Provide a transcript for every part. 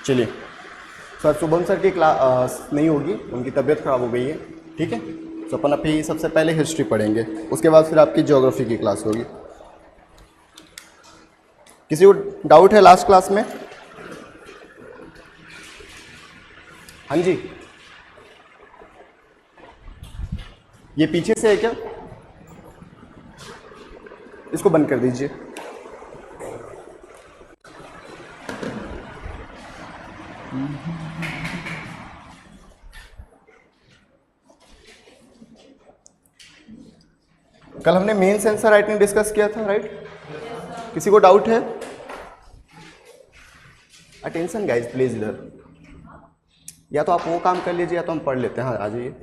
चलिए sir, Shubham sir की class नहीं होगी, उनकी तबीयत खराब हो गई है, ठीक है। तो अपन अभी सबसे पहले हिस्ट्री पढ़ेंगे, उसके बाद फिर आपकी ज्योग्राफी की क्लास होगी। किसी को डाउट है लास्ट क्लास में? हाँ जी, ये पीछे से है क्या? इसको बंद कर दीजिए। कल हमने मेन सेंसर राइटिंग डिस्कस किया था, राइट? किसी को डाउट है? अटेंशन गाइस प्लीज इधर, या तो आप वो काम कर लीजिए या तो हम पढ़ लेते हैं। हाँ आ जाइए।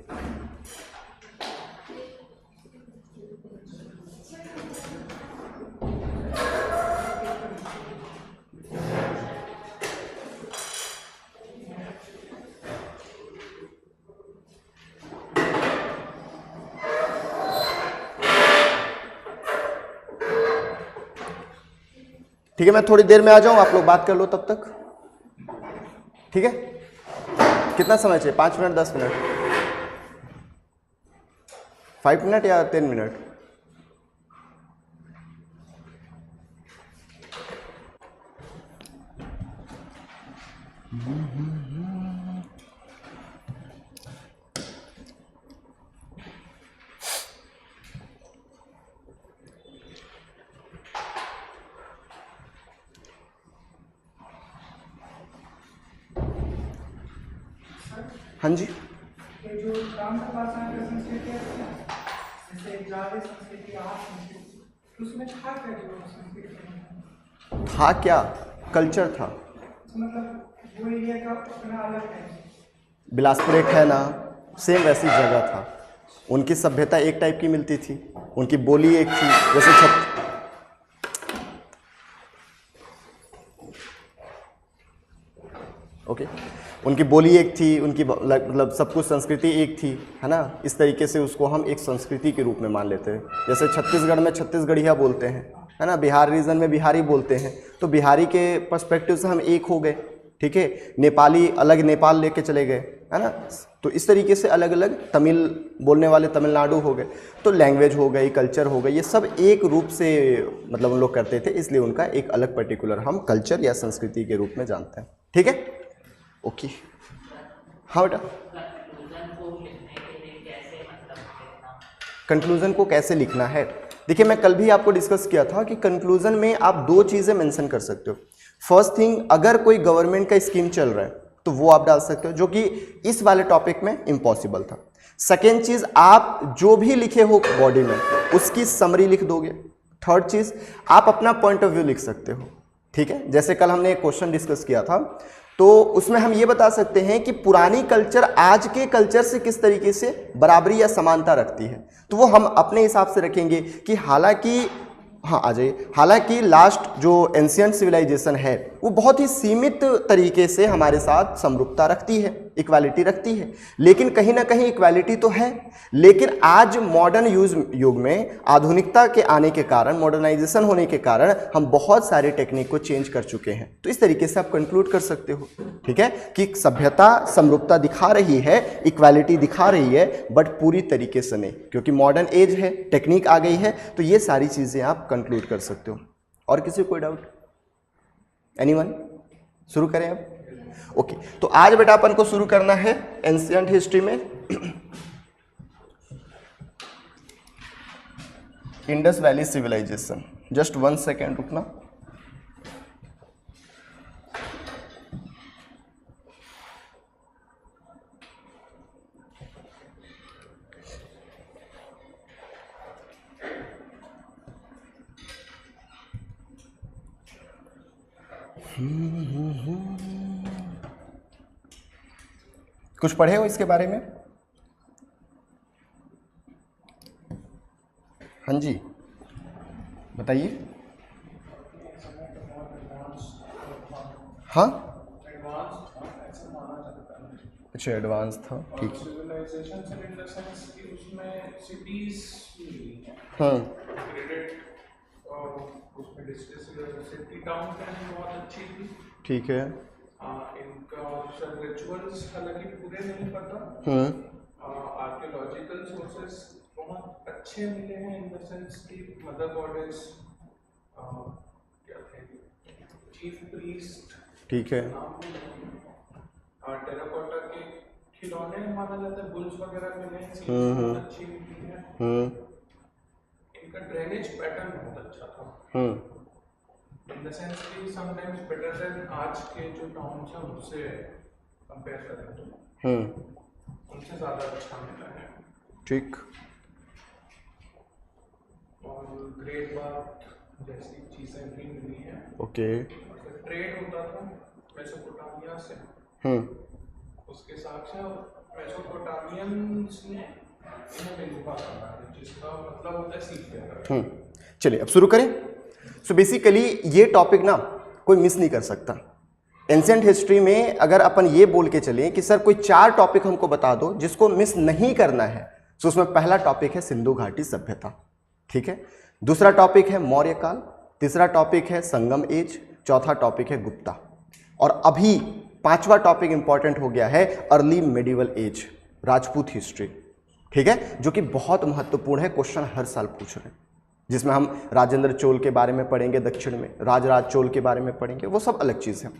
ठीक है, मैं थोड़ी देर में आ जाऊं, आप लोग बात कर लो तब तक, ठीक है? कितना समय चाहिए? 5 मिनट, 10 मिनट, 5 मिनट या 10 मिनट? हाँ जी, ये जो काम का भाषा का संस्कृति है, जैसे जावे संस्कृति, आर्ट संस्कृति, उसमें था क्या जो संस्कृति था क्या? कल्चर था। मतलब वो एरिया का अपना अलग है। बिलासपुर एक है ना, सेम वैसी जगह था। उनकी सभ्यता एक टाइप की मिलती थी, उनकी बोली एक थी, जैसे ओके, उनकी बोली एक थी, उनकी मतलब सब कुछ संस्कृति एक थी, है ना। इस तरीके से उसको हम एक संस्कृति के रूप में मान लेते हैं। जैसे छत्तीसगढ़ में छत्तीसगढ़िया बोलते हैं, है ना, बिहार रीजन में बिहारी बोलते हैं, तो बिहारी के पर्सपेक्टिव से हम एक हो गए, ठीक है। नेपाली अलग नेपाल लेके चले गए, है ना। तो इस तरीके से अलग अलग, तमिल बोलने वाले तमिलनाडु हो गए, तो लैंग्वेज हो गई, कल्चर हो गई, ये सब एक रूप से मतलब उन लोग करते थे, इसलिए उनका एक अलग पर्टिकुलर हम कल्चर या संस्कृति के रूप में जानते हैं, ठीक है। ओके, हाँ बेटा। कंक्लूजन को कैसे लिखना है? देखिए, मैं कल भी आपको डिस्कस किया था कि कंक्लूजन में आप 2 चीज़ें मेंशन कर सकते हो। फर्स्ट थिंग, अगर कोई गवर्नमेंट का स्कीम चल रहा है तो वो आप डाल सकते हो, जो कि इस वाले टॉपिक में इम्पॉसिबल था। सेकेंड चीज़, आप जो भी लिखे हो बॉडी में उसकी समरी लिख दोगे। थर्ड चीज़, आप अपना पॉइंट ऑफ व्यू लिख सकते हो, ठीक है। जैसे कल हमने एक क्वेश्चन डिस्कस किया था, तो उसमें हम ये बता सकते हैं कि पुरानी कल्चर आज के कल्चर से किस तरीके से बराबरी या समानता रखती है, तो वो हम अपने हिसाब से रखेंगे कि हालांकि, हाँ आ जाइए, हालांकि लास्ट जो एंशिएंट सिविलाइजेशन है वो बहुत ही सीमित तरीके से हमारे साथ समरूपता रखती है, इक्वालिटी रखती है, लेकिन कहीं ना कहीं इक्वालिटी तो है। लेकिन आज मॉडर्न युग में आधुनिकता के आने के कारण, मॉडर्नाइजेशन होने के कारण हम बहुत सारे टेक्निक को चेंज कर चुके हैं। तो इस तरीके से आप कंक्लूड कर सकते हो, ठीक है, कि सभ्यता समरूपता दिखा रही है, इक्वालिटी दिखा रही है, बट पूरी तरीके से नहीं, क्योंकि मॉडर्न एज है, टेक्निक आ गई है, तो ये सारी चीज़ें आप कंक्लूड कर सकते हो। और किसी को कोई डाउट? एनीवन? शुरू करें अब? ओके, तो आज बेटा अपन को शुरू करना है एंशिएंट हिस्ट्री में Indus valley civilisation. Just 1 second रुकना। कुछ पढ़े हो इसके बारे में? हाँ जी, बताइए। हाँ, अच्छा एडवांस था, ठीक है। हाँ, ठीक है। इनका सर रिचुअल्स हालांकि पूरे नहीं पता। आर्कियोलॉजिकल सोर्सेस बहुत अच्छे मिले हैं इन द सेंस कि मदर गॉडेस क्या थे, चीफ प्रीस्ट, ठीक है। टेराकोटा के खिलौने माना जाता है, बुल्स वगैरह मिले हैं, सील्स बहुत अच्छी मिली है। इनका ड्रेनेज पैटर्न बहुत अच्छा था, इन द सेंस कि समटाइम्स बेटर देन आज के जो टाउन्स हैं उससे कंपेयर करें तो उनसे ज़्यादा अच्छा मिला है। ठीक। और ग्रेट बाथ जैसी चीज़ें भी मिली हैं। ओके। ट्रेड होता था मेसोपोटामिया से, उसके हिसाब से मेसोपोटामियंस ने इन्हें बेजुबान बना दिया, जिसका मतलब होता है सीफेयर। चलिए अब शुरू करें। सो बेसिकली ये टॉपिक ना कोई मिस नहीं कर सकता। एंशिएंट हिस्ट्री में अगर अपन ये बोल के चलें कि सर कोई 4 टॉपिक हमको बता दो जिसको मिस नहीं करना है, तो उसमें पहला टॉपिक है सिंधु घाटी सभ्यता, ठीक है। दूसरा टॉपिक है मौर्य काल, तीसरा टॉपिक है संगम एज, चौथा टॉपिक है गुप्ता, और अभी 5वां टॉपिक इंपॉर्टेंट हो गया है early medieval age, Rajput history, ठीक है, जो कि बहुत महत्वपूर्ण है, क्वेश्चन हर साल पूछ रहे हैं, जिसमें हम राजेंद्र चोल के बारे में पढ़ेंगे, दक्षिण में राजराज चोल के बारे में पढ़ेंगे, वो सब अलग चीज़ है।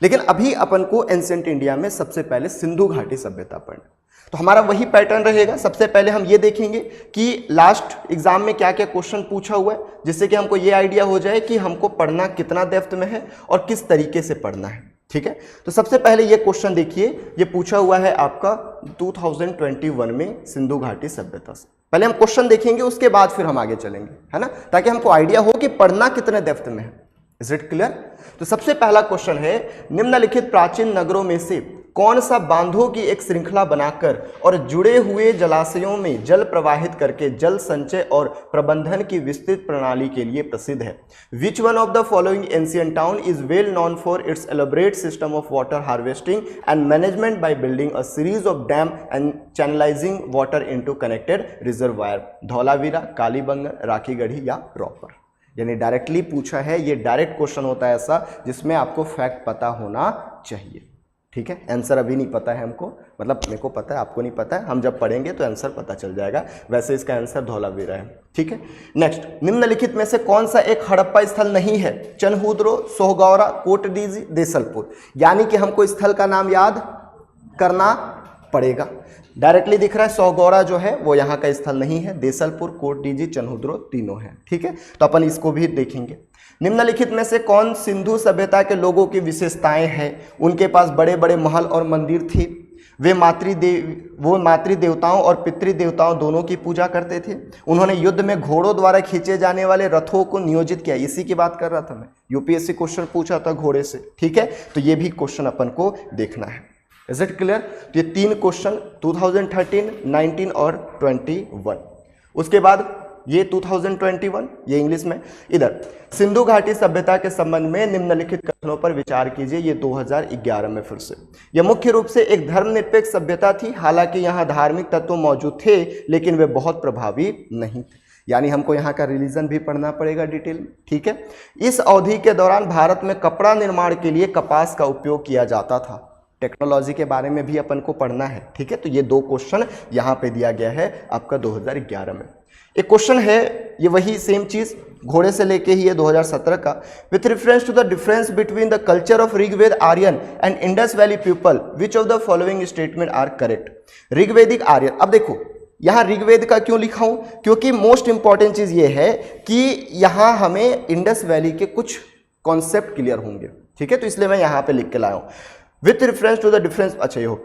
लेकिन अभी अपन को एंशिएंट इंडिया में सबसे पहले सिंधु घाटी सभ्यता पढ़ना, तो हमारा वही पैटर्न रहेगा। सबसे पहले हम ये देखेंगे कि लास्ट एग्जाम में क्या क्या क्वेश्चन पूछा हुआ है, जिससे कि हमको ये आइडिया हो जाए कि हमको पढ़ना कितना डेप्थ में है और किस तरीके से पढ़ना है, ठीक है। तो सबसे पहले ये क्वेश्चन देखिए, ये पूछा हुआ है आपका 2021 में सिंधु घाटी सभ्यता से। पहले हम क्वेश्चन देखेंगे, उसके बाद फिर हम आगे चलेंगे, है ना, ताकि हमको आइडिया हो कि पढ़ना कितने डेप्थ में है। Is it clear? तो सबसे पहला क्वेश्चन है, निम्नलिखित प्राचीन नगरों में से कौन सा बांधों की एक श्रृंखला बनाकर और जुड़े हुए जलाशयों में जल प्रवाहित करके जल संचय और प्रबंधन की विस्तृत प्रणाली के लिए प्रसिद्ध है? Which one of the following ancient town is well known for its elaborate system of water harvesting and management by building a series of dam and channelising water into connected reservoir? Dholavira, Kalibangan, Rakhigarhi या रॉपर? यानी directly पूछा है, ये direct question होता है ऐसा जिसमें आपको फैक्ट पता होना चाहिए, ठीक है। आंसर अभी नहीं पता है हमको, मतलब मेरे को पता है, आपको नहीं पता है, हम जब पढ़ेंगे तो आंसर पता चल जाएगा। वैसे इसका आंसर धौलावीरा है, ठीक है। नेक्स्ट, निम्नलिखित में से कौन सा एक हड़प्पा स्थल नहीं है? चनहुद्रो, सोहगौरा, कोटडीजी, देसलपुर? यानी कि हमको स्थल का नाम याद करना पड़ेगा। डायरेक्टली दिख रहा है सोहगौरा जो है वो यहाँ का स्थल नहीं है, देसलपुर, कोटडीजी, चनहुद्रो तीनों है, ठीक है। तो अपन इसको भी देखेंगे। निम्नलिखित में से कौन सिंधु सभ्यता के लोगों की विशेषताएं हैं? उनके पास बड़े बड़े महल और मंदिर थे, वे मातृदेवताओं और पितृदेवताओं दोनों की पूजा करते थे, उन्होंने युद्ध में घोड़ों द्वारा खींचे जाने वाले रथों को नियोजित किया। इसी की बात कर रहा था मैं, यूपीएससी क्वेश्चन पूछा था घोड़े से, ठीक है। तो ये भी क्वेश्चन अपन को देखना है। Is it clear? तो ये 3 क्वेश्चन 2013, 19 और 21। उसके बाद ये 2021, ये इंग्लिश में। इधर सिंधु घाटी सभ्यता के संबंध में निम्नलिखित कथनों पर विचार कीजिए, ये 2011 में फिर से। यह मुख्य रूप से एक धर्मनिरपेक्ष सभ्यता थी, हालांकि यहाँ धार्मिक तत्व मौजूद थे लेकिन वे बहुत प्रभावी नहीं थे। यानी हमको यहाँ का रिलीजन भी पढ़ना पड़ेगा डिटेल में, ठीक है। इस अवधि के दौरान भारत में कपड़ा निर्माण के लिए कपास का उपयोग किया जाता था। टेक्नोलॉजी के बारे में भी अपन को पढ़ना है, ठीक है। तो ये 2 क्वेश्चन यहाँ पे दिया गया है आपका 2011 में। एक क्वेश्चन है, ये वही सेम चीज घोड़े से लेके ही है 2017 का। With reference to the difference between the culture of Rigveda Aryan and Indus Valley people, which of the following statement are correct? Rigvedic Aryan, अब देखो यहाँ ऋग्वेद का क्यों लिखा हूं, क्योंकि मोस्ट इंपॉर्टेंट चीज ये है कि यहाँ हमें इंडस वैली के कुछ कॉन्सेप्ट क्लियर होंगे, ठीक है। तो इसलिए मैं यहाँ पे लिख के लाया हूँ with reference to the difference. अच्छा ये हो,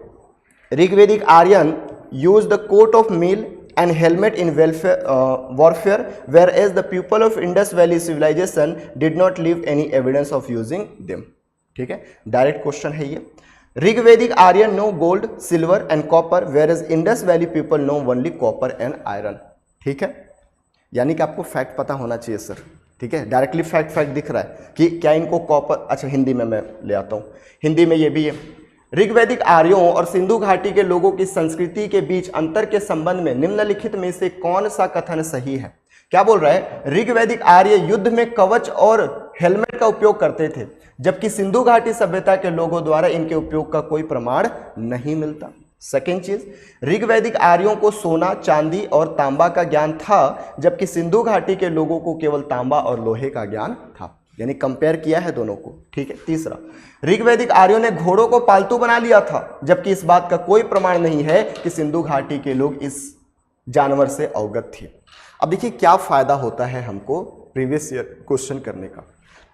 Rigvedic Aryan use the coat of mail and helmet in warfare, whereas the people of Indus Valley civilization did not leave any evidence of using them, ठीक है। डायरेक्ट क्वेश्चन है ये। Rigvedic Aryan no gold, silver and copper, whereas Indus Valley people know only copper and iron, ठीक है। यानी कि आपको fact पता होना चाहिए सर, ठीक है। डायरेक्टली फैक्ट दिख रहा है कि क्या इनको कॉपर, अच्छा हिंदी में मैं ले आता हूँ, हिंदी में ये भी है। ऋग्वैदिक आर्यों और सिंधु घाटी के लोगों की संस्कृति के बीच अंतर के संबंध में निम्नलिखित में से कौन सा कथन सही है? क्या बोल रहा है? ऋग्वैदिक आर्य युद्ध में कवच और हेलमेट का उपयोग करते थे, जबकि सिंधु घाटी सभ्यता के लोगों द्वारा इनके उपयोग का कोई प्रमाण नहीं मिलता। सेकेंड चीज, ऋग्वैदिक आर्यों को सोना, चांदी और तांबा का ज्ञान था, जबकि सिंधु घाटी के लोगों को केवल तांबा और लोहे का ज्ञान था। यानी कंपेयर किया है दोनों को, ठीक है। तीसरा, ऋग्वैदिक आर्यों ने घोड़ों को पालतू बना लिया था, जबकि इस बात का कोई प्रमाण नहीं है कि सिंधु घाटी के लोग इस जानवर से अवगत थे। अब देखिए क्या फायदा होता है हमको प्रीवियस ईयर क्वेश्चन करने का।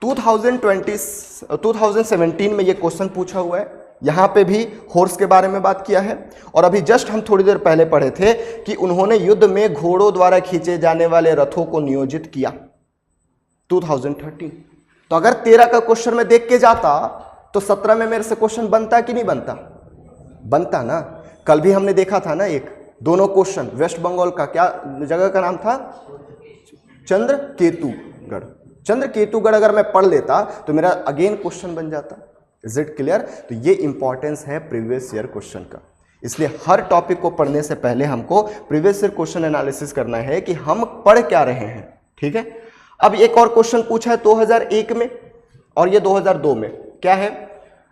2017 में ये क्वेश्चन पूछा हुआ है, यहां पे भी हॉर्स के बारे में बात किया है, और अभी जस्ट हम थोड़ी देर पहले पढ़े थे कि उन्होंने युद्ध में घोड़ों द्वारा खींचे जाने वाले रथों को नियोजित किया 2013। तो अगर 13 का क्वेश्चन में देख के जाता तो 17 में मेरे से क्वेश्चन बनता कि नहीं बनता? बनता ना। कल भी हमने देखा था ना एक, दोनों क्वेश्चन, वेस्ट बंगाल का क्या जगह का नाम था? चंद्रकेतुगढ़। चंद्रकेतुगढ़ अगर मैं पढ़ लेता तो मेरा अगेन क्वेश्चन बन जाता। Is it clear? तो ये इंपॉर्टेंस है प्रीवियस ईयर क्वेश्चन का, इसलिए हर टॉपिक को पढ़ने से पहले हमको प्रीवियस ईयर क्वेश्चन एनालिसिस करना है कि हम पढ़ क्या रहे हैं, ठीक है। अब एक और क्वेश्चन पूछा है 2001 में और ये 2002 में, क्या है?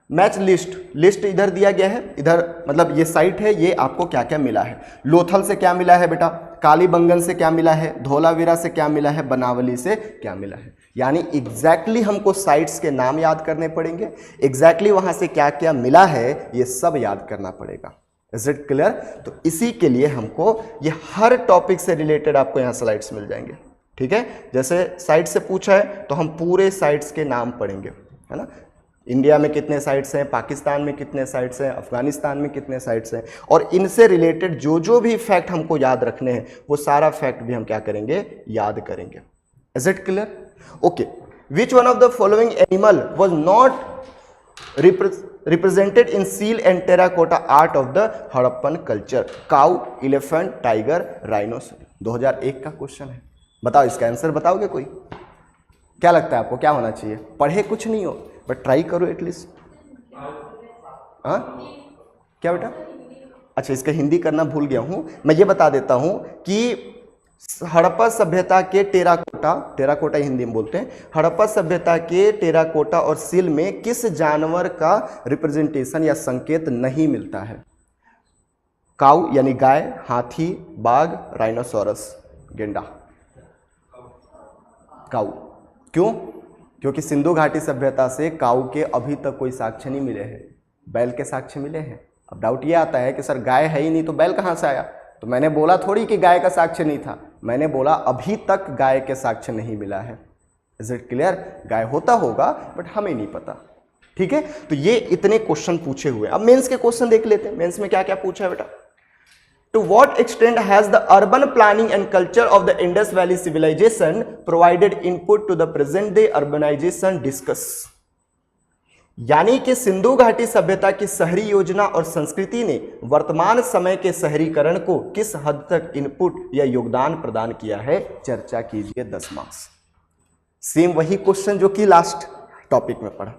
मैच लिस्ट इधर दिया गया है, इधर मतलब ये साइट है, ये आपको क्या क्या मिला है। लोथल से क्या मिला है बेटा? कालीबंगन से क्या मिला है? धौलावीरा से क्या मिला है? बनावली से क्या मिला है? यानी एग्जैक्टली हमको साइट्स के नाम याद करने पड़ेंगे, एग्जैक्टली वहां से क्या क्या मिला है ये सब याद करना पड़ेगा। Is it clear? तो इसी के लिए हमको ये हर टॉपिक से रिलेटेड आपको यहाँ स्लाइड्स मिल जाएंगे, ठीक है। जैसे साइट से पूछा है तो हम पूरे साइट्स के नाम पढ़ेंगे, है ना। इंडिया में कितने साइट्स हैं, पाकिस्तान में कितने साइट्स हैं, अफगानिस्तान में कितने साइट्स हैं, और इनसे रिलेटेड जो जो भी फैक्ट हमको याद रखने हैं वो सारा फैक्ट भी हम क्या करेंगे? याद करेंगे। Is it clear? Okay. Which one of the following animal was not represented in seal and terracotta art of the Harappan culture? Cow, elephant, tiger, rhinoceros. 2001 का क्वेश्चन है, बताओ इसका आंसर बताओगे कोई? क्या लगता है आपको क्या होना चाहिए? पढ़े कुछ नहीं हो बट ट्राई करो एटलीस्ट। हाँ क्या बेटा? अच्छा, इसका हिंदी करना भूल गया हूं। मैं ये बता देता हूं कि हड़प्पा सभ्यता के टेराकोटा हिंदी में बोलते हैं, हड़प्पा सभ्यता के टेराकोटा और सील में किस जानवर का रिप्रेजेंटेशन या संकेत नहीं मिलता है? काऊ यानी गाय, हाथी, बाघ, राइनोसोरस, गेंडा। काऊ। क्यों? क्योंकि सिंधु घाटी सभ्यता से काऊ के अभी तक कोई साक्ष्य नहीं मिले हैं, बैल के साक्ष्य मिले हैं। अब डाउट ये आता है कि सर गाय है ही नहीं तो बैल कहाँ से आया? तो मैंने बोला थोड़ी कि गाय का साक्ष्य नहीं था, मैंने बोला अभी तक गाय के साक्ष्य नहीं मिला है। Is it clear? गाय होता होगा बट हमें नहीं पता, ठीक है। तो ये इतने क्वेश्चन पूछे हुए। अब मेंस के क्वेश्चन देख लेते हैं, मेंस में क्या क्या पूछा है बेटा। To what extent has the urban planning and culture of the Indus Valley civilization provided input to the present day urbanization discuss? यानी कि सिंधु घाटी सभ्यता की शहरी योजना और संस्कृति ने वर्तमान समय के शहरीकरण को किस हद तक इनपुट या योगदान प्रदान किया है? चर्चा कीजिए। 10 मार्क्स। सेम वही क्वेश्चन जो कि लास्ट टॉपिक में पढ़ा,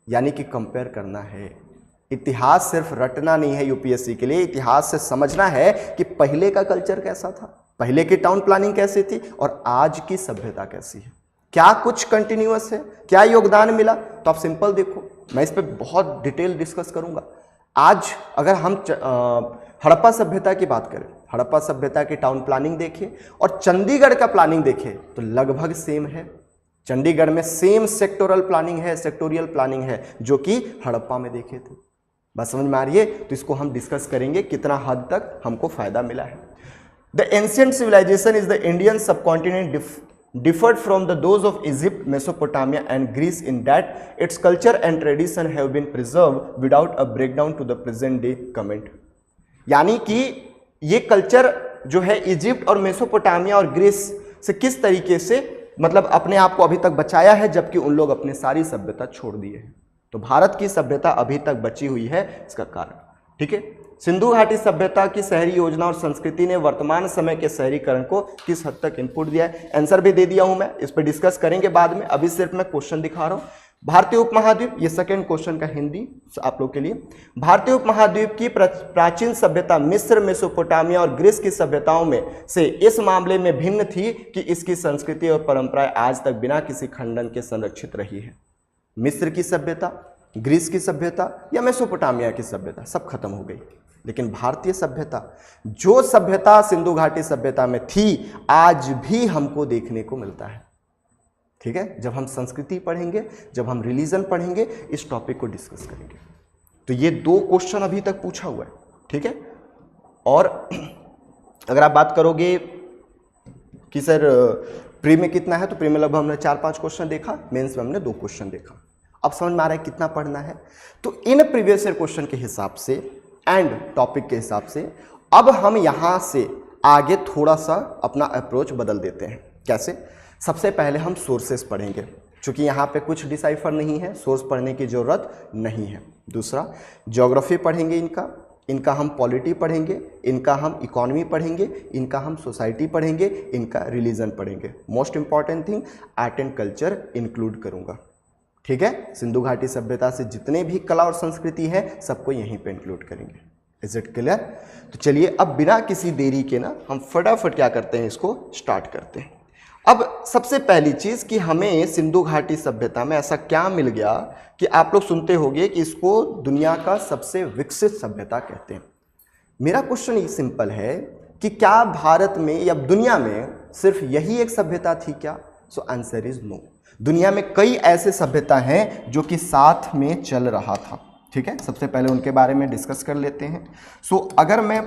यानी कि कंपेयर करना है। इतिहास सिर्फ रटना नहीं है यूपीएससी के लिए, इतिहास से समझना है कि पहले का कल्चर कैसा था, पहले की टाउन प्लानिंग कैसी थी और आज की सभ्यता कैसी है, क्या कुछ कंटिन्यूअस है, क्या योगदान मिला। तो आप सिंपल देखो, मैं इस पर बहुत डिटेल डिस्कस करूंगा। आज अगर हम हड़प्पा सभ्यता की बात करें, हड़प्पा सभ्यता की टाउन प्लानिंग देखिए और चंडीगढ़ का प्लानिंग देखिए तो लगभग सेम है। चंडीगढ़ में सेम सेक्टोरल प्लानिंग है, सेक्टोरियल प्लानिंग है जो कि हड़प्पा में देखे थे। बस समझ में आ रही है? तो इसको हम डिस्कस करेंगे कितना हद तक हमको फायदा मिला है। The ancient civilisation is the Indian subcontinent differed from those of Egypt, Mesopotamia and Greece in that its culture and tradition have been preserved without a breakdown to the present day comment। यानी कि ये culture जो है Egypt और Mesopotamia और Greece से किस तरीके से मतलब अपने आप को अभी तक बचाया है, जबकि उन लोग अपनी सारी सभ्यता छोड़ दिए हैं। तो भारत की सभ्यता अभी तक बची हुई है, इसका कारण, ठीक है। सिंधु घाटी सभ्यता की शहरी योजना और संस्कृति ने वर्तमान समय के शहरीकरण को किस हद तक इनपुट दिया है? आंसर भी दे दिया हूं मैं, इस पर डिस्कस करेंगे बाद में, अभी सिर्फ मैं क्वेश्चन दिखा रहा हूं। भारतीय उपमहाद्वीप, ये सेकंड क्वेश्चन का हिंदी आप लोग के लिए। भारतीय उपमहाद्वीप की प्राचीन सभ्यता मिस्र, मेसोपोटामिया और ग्रीस की सभ्यताओं में से इस मामले में भिन्न थी कि इसकी संस्कृति और परंपराएं आज तक बिना किसी खंडन के संरक्षित रही है। मिस्र की सभ्यता, ग्रीस की सभ्यता या मेसोपोटामिया की सभ्यता सब खत्म हो गई, लेकिन भारतीय सभ्यता, जो सभ्यता सिंधु घाटी सभ्यता में थी, आज भी हमको देखने को मिलता है। ठीक है, जब हम संस्कृति पढ़ेंगे, जब हम रिलीजन पढ़ेंगे, इस टॉपिक को डिस्कस करेंगे। तो ये 2 क्वेश्चन अभी तक पूछा हुआ है। ठीक है, और अगर आप बात करोगे कि सर प्री में कितना है, तो प्री में लगभग हमने 4-5 क्वेश्चन देखा, मेंस में हमने 2 क्वेश्चन देखा। अब समझ में आ रहा है कितना पढ़ना है। तो इन प्रीवियस ईयर क्वेश्चन के हिसाब से एंड टॉपिक के हिसाब से अब हम यहां से आगे थोड़ा सा अपना अप्रोच बदल देते हैं। कैसे? सबसे पहले हम सोर्सेस पढ़ेंगे, क्योंकि यहाँ पे कुछ डिसाइफर नहीं है, सोर्स पढ़ने की ज़रूरत नहीं है। दूसरा, ज्योग्राफी पढ़ेंगे, इनका हम पॉलिटी पढ़ेंगे, इनका हम इकोनॉमी पढ़ेंगे, इनका हम सोसाइटी पढ़ेंगे, इनका रिलीजन पढ़ेंगे। Most important thing, art and culture include करूँगा। ठीक है, सिंधु घाटी सभ्यता से जितने भी कला और संस्कृति है सबको यहीं पे इंक्लूड करेंगे। Is it clear? तो चलिए अब बिना किसी देरी के ना हम फटाफट क्या करते हैं, इसको स्टार्ट करते हैं। अब सबसे पहली चीज कि हमें सिंधु घाटी सभ्यता में ऐसा क्या मिल गया कि आप लोग सुनते होंगे कि इसको दुनिया का सबसे विकसित सभ्यता कहते हैं। मेरा क्वेश्चन ये सिंपल है कि क्या भारत में या दुनिया में सिर्फ यही एक सभ्यता थी क्या? So answer is no. दुनिया में कई ऐसे सभ्यता हैं जो कि साथ में चल रहा था। ठीक है, सबसे पहले उनके बारे में डिस्कस कर लेते हैं। सो अगर मैं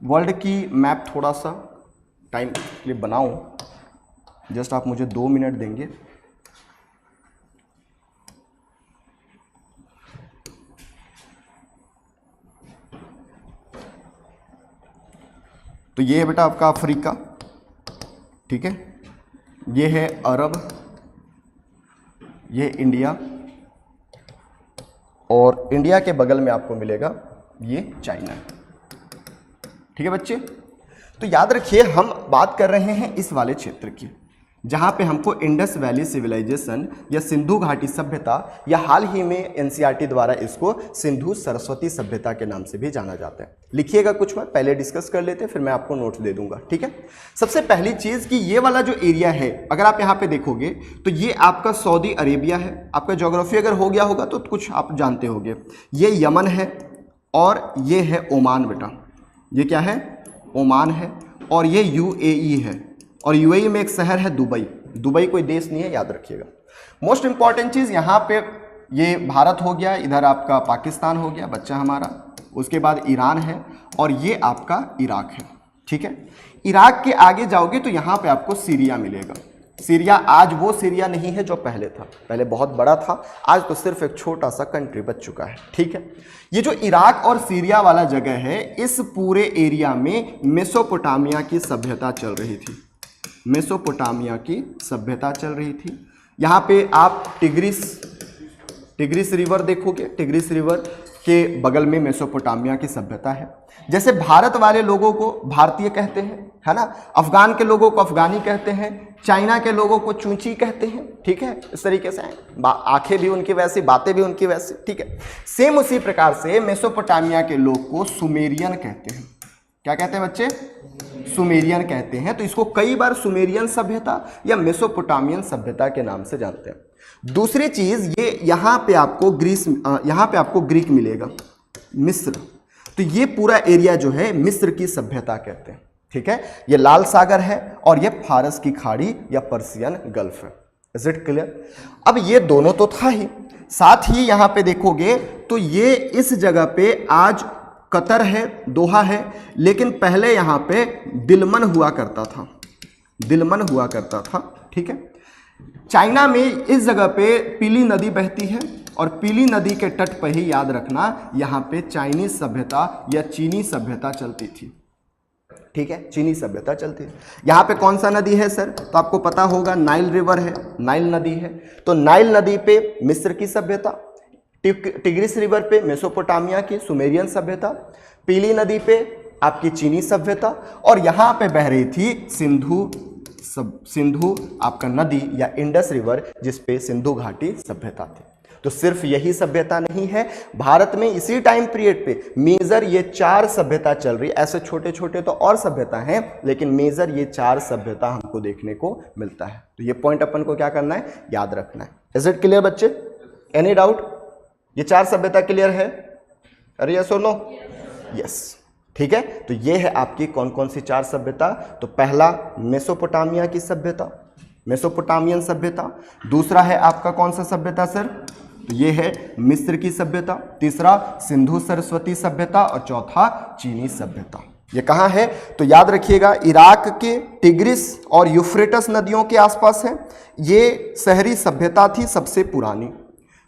वर्ल्ड की मैप थोड़ा सा टाइम के लिए बनाऊं, जस्ट आप मुझे 2 मिनट देंगे। तो ये है बेटा आपका अफ्रीका, ठीक है, ये है अरब, ये इंडिया, और इंडिया के बगल में आपको मिलेगा ये चाइना। ठीक है बच्चे, तो याद रखिए हम बात कर रहे हैं इस वाले क्षेत्र की, जहां पे हमको इंडस वैली सिविलाइजेशन या सिंधु घाटी सभ्यता, या हाल ही में एनसीईआरटी द्वारा इसको सिंधु सरस्वती सभ्यता के नाम से भी जाना जाता है। लिखिएगा कुछ, मैं पहले डिस्कस कर लेते हैं, फिर मैं आपको नोट्स दे दूंगा। ठीक है, सबसे पहली चीज कि ये वाला जो एरिया है, अगर आप यहाँ पे देखोगे तो ये आपका सऊदी अरेबिया है। आपका ज्योग्राफी अगर हो गया होगा तो कुछ आप जानते होंगे। ये यमन है और ये है ओमान बेटा, ये क्या है? ओमान है, और ये यूएई है, और यूएई में एक शहर है दुबई। दुबई कोई देश नहीं है, याद रखिएगा। मोस्ट इंपॉर्टेंट चीज़ यहाँ पे ये भारत हो गया, इधर आपका पाकिस्तान हो गया बच्चा हमारा, उसके बाद ईरान है, और ये आपका इराक है। ठीक है, इराक के आगे जाओगे तो यहाँ पे आपको सीरिया मिलेगा। सीरिया आज वो सीरिया नहीं है जो पहले था, पहले बहुत बड़ा था, आज तो सिर्फ एक छोटा सा कंट्री बच चुका है। ठीक है, ये जो इराक और सीरिया वाला जगह है, इस पूरे एरिया में मेसोपोटामिया की सभ्यता चल रही थी। मेसोपोटामिया की सभ्यता चल रही थी। यहाँ पे आप टिग्रिस रिवर देखोगे, टिग्रिस रिवर के बगल में मेसोपोटामिया की सभ्यता है। जैसे भारत वाले लोगों को भारतीय कहते हैं, है ना, अफगान के लोगों को अफगानी कहते हैं, चाइना के लोगों को चूंची कहते हैं। ठीक है, इस तरीके से आंखें भी उनकी वैसी, बातें भी उनकी वैसी। ठीक है, सेम उसी प्रकार से मेसोपोटामिया के लोग को सुमेरियन कहते हैं। क्या कहते हैं बच्चे? सुमेरियन कहते हैं। तो इसको कई बार सुमेरियन सभ्यता या मेसोपोटामियन सभ्यता के नाम से जानते हैं। दूसरी चीज, ये यहाँ पे आपको ग्रीक मिलेगा, मिस्र। तो ये पूरा एरिया जो है मिस्र की सभ्यता कहते हैं। ठीक है, ये लाल सागर है और ये फारस की खाड़ी या पर्सियन गल्फ है। Is it clear? अब ये दोनों तो था ही, साथ ही यहाँ पे देखोगे तो ये इस जगह पे आज कतर है, दोहा है, लेकिन पहले यहाँ पे दिलमन हुआ करता था, दिलमन हुआ करता था। ठीक है, चाइना में इस जगह पे पीली नदी बहती है, और पीली नदी के तट पर ही याद रखना यहाँ पे चाइनीज सभ्यता या चीनी सभ्यता चलती थी। ठीक है, चीनी सभ्यता चलती है। यहाँ पे कौन सा नदी है सर? तो आपको पता होगा, नाइल रिवर है, नाइल नदी है। तो नाइल नदी पे मिस्र की सभ्यता, टिग्रिस रिवर पे मेसोपोटामिया की सुमेरियन सभ्यता, पीली नदी पे आपकी चीनी सभ्यता, और यहाँ पे बह रही थी सिंधु सिंधु आपका नदी या इंडस रिवर, जिस पे सिंधु घाटी सभ्यता थी। तो सिर्फ यही सभ्यता नहीं है, भारत में इसी टाइम पीरियड पे मेजर ये 4 सभ्यता चल रही है। ऐसे छोटे छोटे तो और सभ्यता हैं, लेकिन मेजर ये 4 सभ्यता हमको देखने को मिलता है। तो ये पॉइंट अपन को क्या करना है, याद रखना है। इज इट क्लियर बच्चे? Any doubt? ये 4 सभ्यता क्लियर है? अरे यस और नो? यस, ठीक है। तो ये है आपकी कौन कौन सी 4 सभ्यता। तो पहला मेसोपोटामिया की सभ्यता, मेसोपोटामियन सभ्यता। दूसरा है आपका कौन सा सभ्यता सर? तो ये है मिस्र की सभ्यता। तीसरा सिंधु सरस्वती सभ्यता और चौथा चीनी सभ्यता। ये कहाँ है? तो याद रखिएगा, इराक के टिग्रिस और यूफ्रेटस नदियों के आसपास है। ये शहरी सभ्यता थी सबसे पुरानी।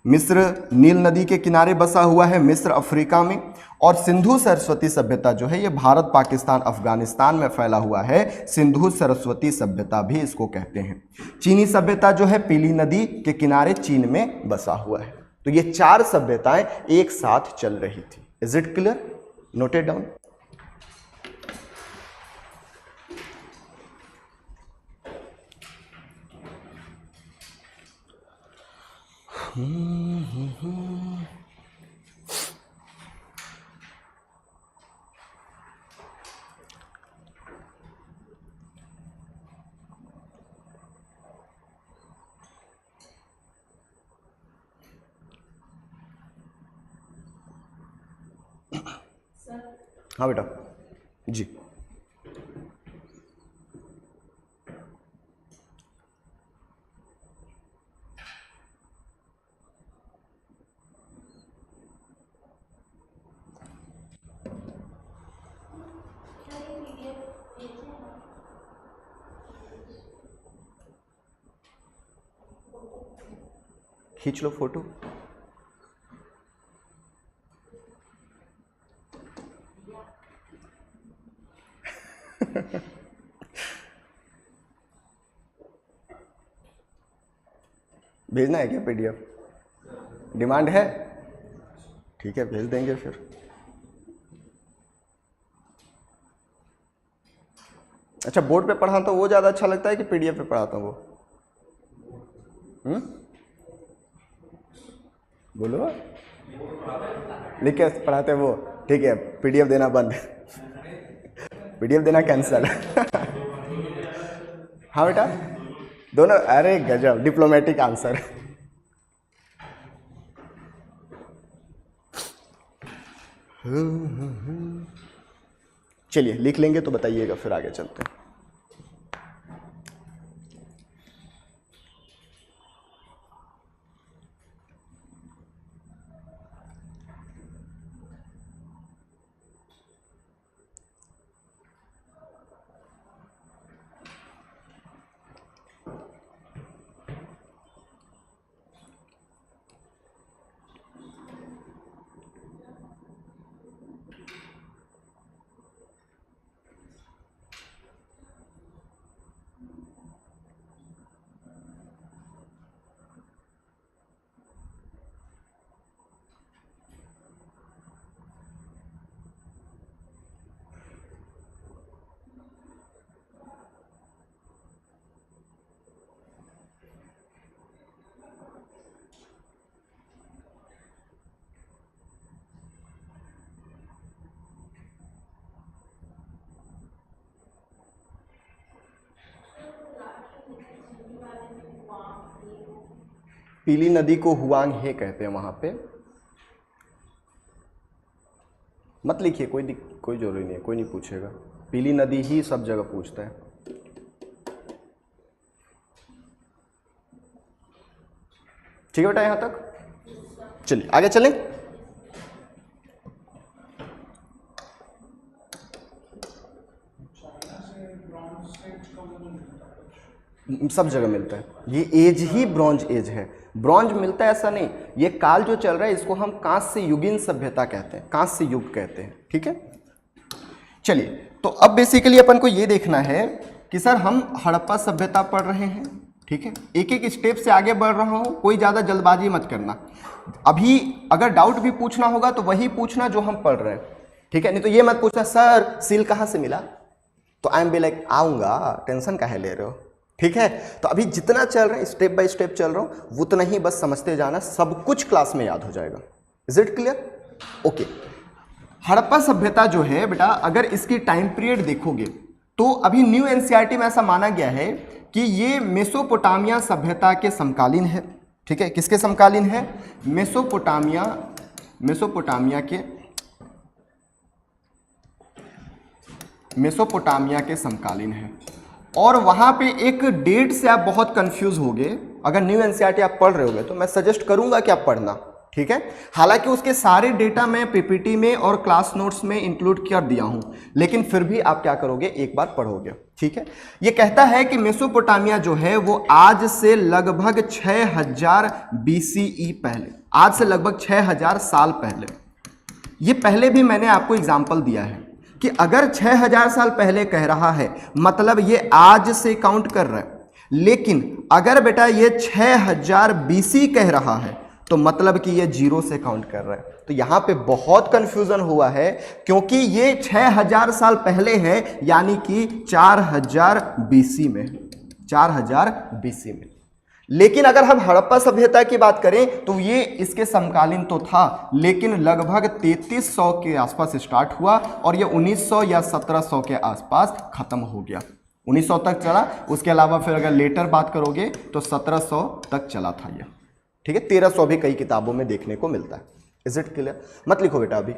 मिस्र नील नदी के किनारे बसा हुआ है, मिस्र अफ्रीका में। और सिंधु सरस्वती सभ्यता जो है ये भारत, पाकिस्तान, अफगानिस्तान में फैला हुआ है। सिंधु सरस्वती सभ्यता भी इसको कहते हैं। चीनी सभ्यता जो है पीली नदी के किनारे चीन में बसा हुआ है। तो ये 4 सभ्यताएं एक साथ चल रही थी। Is it clear? Noted down. हाँ बेटा जी। खींच लो फोटो। भेजना है क्या पीडीएफ? डिमांड है? ठीक है, भेज देंगे फिर। अच्छा, बोर्ड पे पढ़ाता हूँ वो ज़्यादा अच्छा लगता है कि पीडीएफ पे पढ़ाता हूँ वो? बोलो। लिख के पढ़ाते हैं वो? ठीक है, पीडीएफ देना बंद। पीडीएफ देना कैंसल। हाँ बेटा, दोनों। अरे गजब, डिप्लोमेटिक आंसर। चलिए लिख लेंगे तो बताइएगा, फिर आगे चलते हैं। पीली नदी को हुआंग हे कहते हैं वहां पे। मत लिखिए, कोई जरूरी नहीं है, कोई नहीं पूछेगा। पीली नदी ही सब जगह पूछता है। ठीक है बेटा, यहां तक? चलिए आगे चलें। सब जगह मिलता है। ये एज ही ब्रॉन्ज एज है। ब्रॉन्ज मिलता है ऐसा नहीं, ये काल जो चल रहा है इसको हम कांस्य युगीन सभ्यता कहते हैं, कांस्य युग कहते हैं। ठीक है, चलिए तो अब बेसिकली अपन को ये देखना है कि सर हम हड़प्पा सभ्यता पढ़ रहे हैं। ठीक है, एक एक स्टेप से आगे बढ़ रहा हूं, कोई ज़्यादा जल्दबाजी मत करना। अभी अगर डाउट भी पूछना होगा तो वही पूछना जो हम पढ़ रहे हैं। ठीक है, नहीं तो ये मत पूछना सर सील कहाँ से मिला, तो आई एम बी लाइक आऊँगा, टेंशन काहे ले रहे हो। ठीक है, तो अभी जितना चल रहा है स्टेप बाय स्टेप चल रहा हूं उतना ही बस समझते जाना, सब कुछ क्लास में याद हो जाएगा। Is it clear? Okay. Harappa सभ्यता जो है बेटा, अगर इसकी टाइम पीरियड देखोगे तो अभी न्यू एनसीईआरटी में ऐसा माना गया है कि ये मेसोपोटामिया सभ्यता के समकालीन है। ठीक है, किसके समकालीन है? मेसोपोटामिया के समकालीन है। और वहां पे एक डेट से आप बहुत कंफ्यूज होगे, अगर न्यू एनसीईआरटी आप पढ़ रहे होगे तो मैं सजेस्ट करूंगा कि आप पढ़ना। ठीक है, हालांकि उसके सारे डेटा मैं पीपीटी में और क्लास नोट्स में इंक्लूड कर दिया हूं, लेकिन फिर भी आप क्या करोगे, एक बार पढ़ोगे। ठीक है, ये कहता है कि मेसोपोटामिया जो है वो आज से लगभग 6000 बीसीई पहले, आज से लगभग 6000 साल पहले, ये पहले भी मैंने आपको एग्जाम्पल दिया है कि अगर 6000 साल पहले कह रहा है मतलब ये आज से काउंट कर रहा है, लेकिन अगर बेटा ये 6000 बीसी कह रहा है तो मतलब कि ये जीरो से काउंट कर रहा है। तो यहां पे बहुत कंफ्यूजन हुआ है क्योंकि ये 6000 साल पहले है, यानी कि 4000 बीसी में, 4000 बीसी में। लेकिन अगर हम हड़प्पा सभ्यता की बात करें तो ये इसके समकालीन तो था, लेकिन लगभग 3300 के आसपास स्टार्ट हुआ और ये 1900 या 1700 के आसपास खत्म हो गया। 1900 तक चला, उसके अलावा फिर अगर लेटर बात करोगे तो 1700 तक चला था ये। ठीक है, 1300 भी कई किताबों में देखने को मिलता है। Is it clear? मत लिखो बेटा, अभी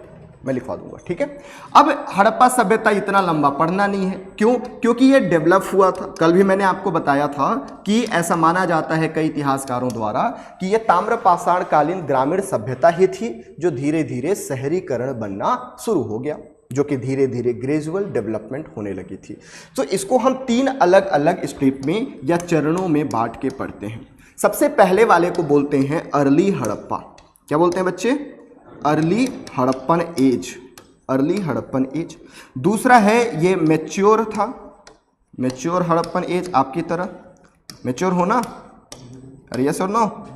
मैं लिखवा दूंगा। ठीक है, अब हड़प्पा सभ्यता इतना लंबा पढ़ना नहीं है, क्यों? क्योंकि ये डेवलप हुआ था। कल भी मैंने आपको बताया था कि ऐसा माना जाता है कई इतिहासकारों द्वारा कि ये ताम्रपाषाण कालीन ग्रामीण सभ्यता ही थी जो धीरे धीरे शहरीकरण बनना शुरू हो गया, जो कि धीरे धीरे ग्रेजुअल डेवलपमेंट होने लगी थी। तो इसको हम 3 अलग अलग स्टेप में या चरणों में बांट के पढ़ते हैं। सबसे पहले वाले को बोलते हैं अर्ली हड़प्पा। क्या बोलते हैं बच्चे? Early Harappan age, early Harappan age. दूसरा है ये मैच्योर था, मैच्योर हड़प्पन एज, आपकी तरह मैच्योर होना, अरे यस और नो।